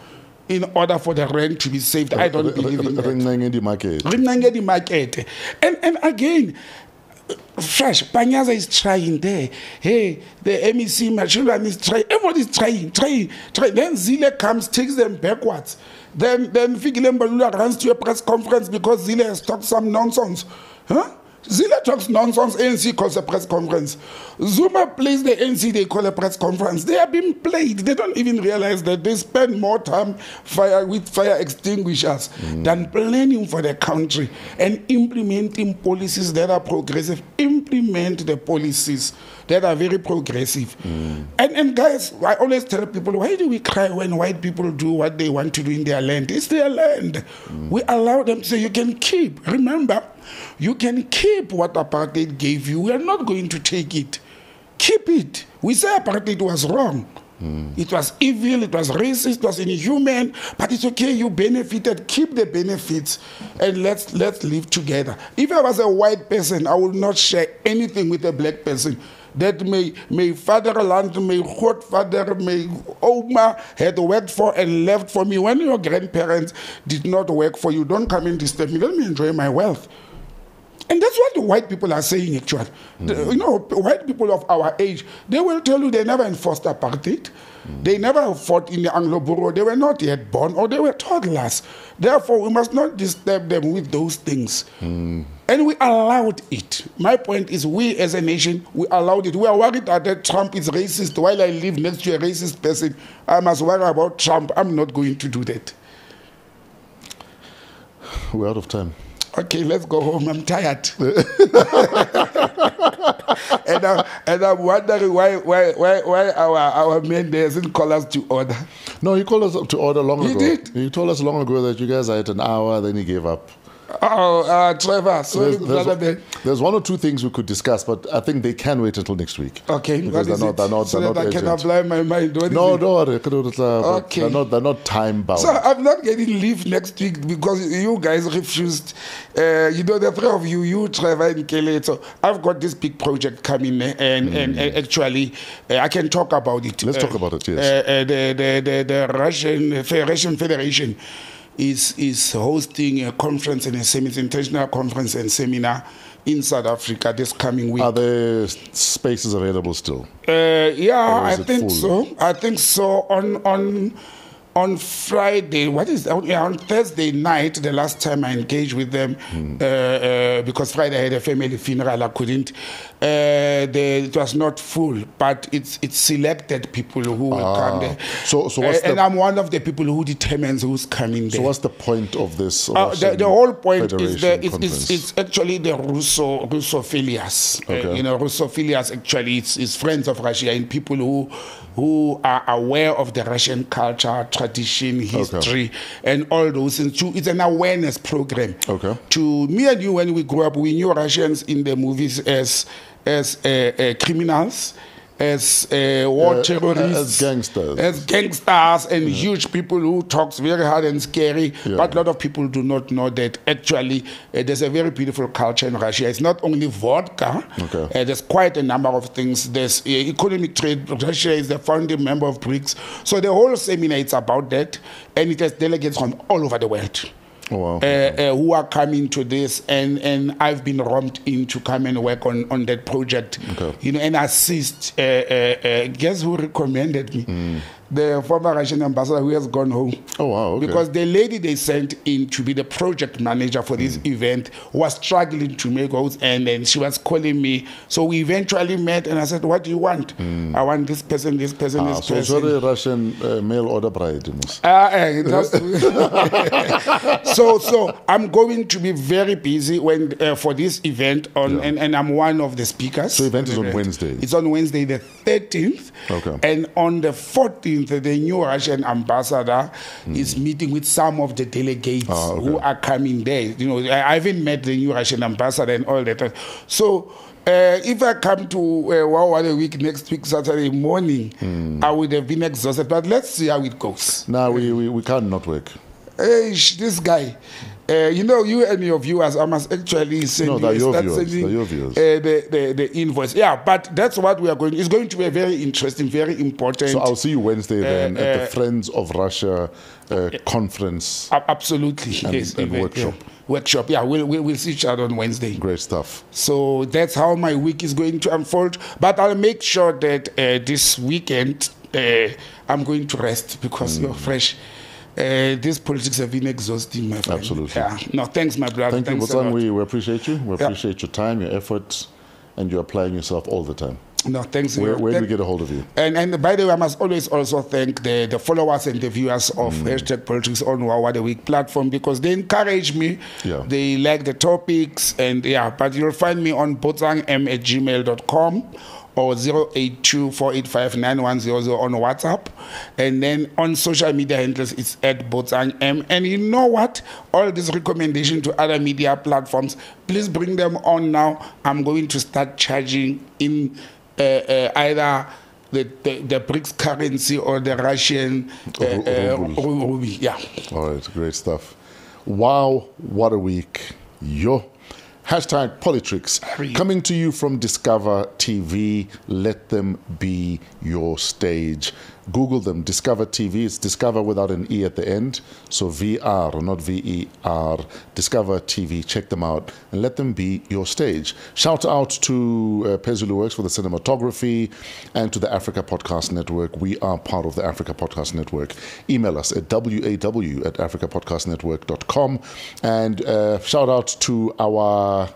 in order for the rent to be saved. I don't believe in that. And again, Fresh, Panyaza is trying there. Hey, the MEC, my children is trying. Everybody's trying. Then Zile comes, takes them backwards. Then Fikile Mbalula runs to a press conference because Zile has talked some nonsense. Zile talks nonsense, ANC calls a press conference. Zuma plays the ANC, they call a press conference. They are being played. They don't even realize that they spend more time with fire extinguishers than planning for the country and implementing policies that are progressive. Implement the policies that are very progressive. And guys, I always tell people, why do we cry when white people do what they want to do in their land? It's their land. We allow them to say, you can keep. Remember, you can keep what apartheid gave you. We are not going to take it. Keep it. We say apartheid was wrong. It was evil, it was racist, it was inhuman, but it's okay, you benefited, keep the benefits, and let's live together. If I was a white person, I would not share anything with a black person. That my fatherland, my godfather, my Oma had worked for and left for me. When your grandparents did not work for you, don't come and disturb me. Let me enjoy my wealth. And that's what the white people are saying, actually. You know, white people of our age, they will tell you they never enforced apartheid. They never fought in the Anglo-Boer. They were not yet born, or they were toddlers. Therefore, we must not disturb them with those things. And we allowed it. My point is, we as a nation, we allowed it. We are worried that Trump is racist. While I live next to a racist person, I must worry about Trump. I'm not going to do that. We're out of time. Okay, let's go home. I'm tired. and I'm wondering why our man there doesn't call us to order. No, he called us to order long ago. He did? He told us long ago that you guys are at an hour, then he gave up. Trevor, sorry, there's one or two things we could discuss, but I think they can wait until next week. Okay, because they're not so that I can apply my mind. No, okay. They're not time bound. So I'm not getting leave next week because you guys refused. The three of you, Trevor and Kelly. So I've got this big project coming, and actually I can talk about it. Let's talk about it. Yes. The Russian Federation is hosting a conference and a seminar, international conference and seminar in South Africa this coming week. Are there spaces available still? Yeah, I think so. I think so. on Friday, on Thursday night, the last time I engaged with them, because Friday I had a family funeral, I couldn't. It was not full, but it's selected people who will come there. So and I'm one of the people who determines who's coming there. So what's the point of this? The whole point is it's actually the Russophilias. Okay. Russophilias actually is friends of Russia and people who are aware of the Russian culture, tradition, history, and all those things. It's an awareness program. Okay. To me and you, when we grew up, we knew Russians in the movies as criminals, as war terrorists, as gangsters, and huge people who talks very hard and scary. But a lot of people do not know that actually there's a very beautiful culture in Russia. It's not only vodka. Okay. There's quite a number of things. There's economic trade. Russia is the founding member of BRICS. So the whole seminar is about that, and it has delegates from all over the world. Oh, wow. Who are coming to this, and I've been romped in to come and work on that project, and assist. Guess who recommended me? The former Russian ambassador who has gone home. Oh, wow. Okay. Because the lady they sent in to be the project manager for this event was struggling to make goals, and then she was calling me. So we eventually met, and I said, "What do you want?" I want this person, this person, this person. So sorry, Russian mail order bride. So I'm going to be very busy for this event and I'm one of the speakers. So the event is on Wednesday. It's on Wednesday the 13th. Okay. And on the 14th, the new Russian ambassador is meeting with some of the delegates who are coming there. I haven't met the new Russian ambassador and all that. So if I come to WAW a week next week, Saturday morning, I would have been exhausted. But let's see how it goes. No, we can't not work. This guy, you and your viewers, I must actually send the invoice. Yeah, but that's what we are going. It's going to be a very interesting, very important. So I'll see you Wednesday then at the Friends of Russia conference. Absolutely, yes. And workshop. Workshop. Yeah, we'll see each other on Wednesday. Great stuff. So that's how my week is going to unfold. But I'll make sure that this weekend I'm going to rest because you're fresh. These politics have been exhausting, my friend. Absolutely. Yeah. No, thanks, my brother. Thank you, Botsang. We appreciate you. We appreciate your time, your efforts, and you're applying yourself all the time. No, thanks. Where do we get a hold of you? And by the way, I must always also thank the followers and the viewers of #PoliTricks on WAW the Week platform, because they encourage me. Yeah. They like the topics, but you'll find me on botsangm@gmail.com. or 082-485-9100 on WhatsApp. And then on social media handles, it's @BotsangM. And you know what? All these recommendations to other media platforms, please bring them on now. I'm going to start charging in either the BRICS currency or the Russian ruble. Yeah. All right, great stuff. Wow, what a week. #PoliTricks coming to you from Discover TV. Let them be your stage. Google them, Discover TV. It's Discover without an E at the end. So VR, not VER. Discover TV. Check them out and let them be your stage. Shout out to Pezulu Works for the cinematography and to the Africa Podcast Network. We are part of the Africa Podcast Network. Email us at waw@africapodcastnetwork.com. And shout out to our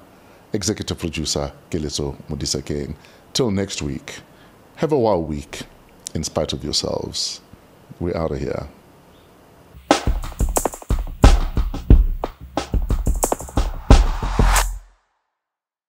executive producer, Keleso Modisakeng. Till next week, have a wow week. In spite of yourselves, we're out of here.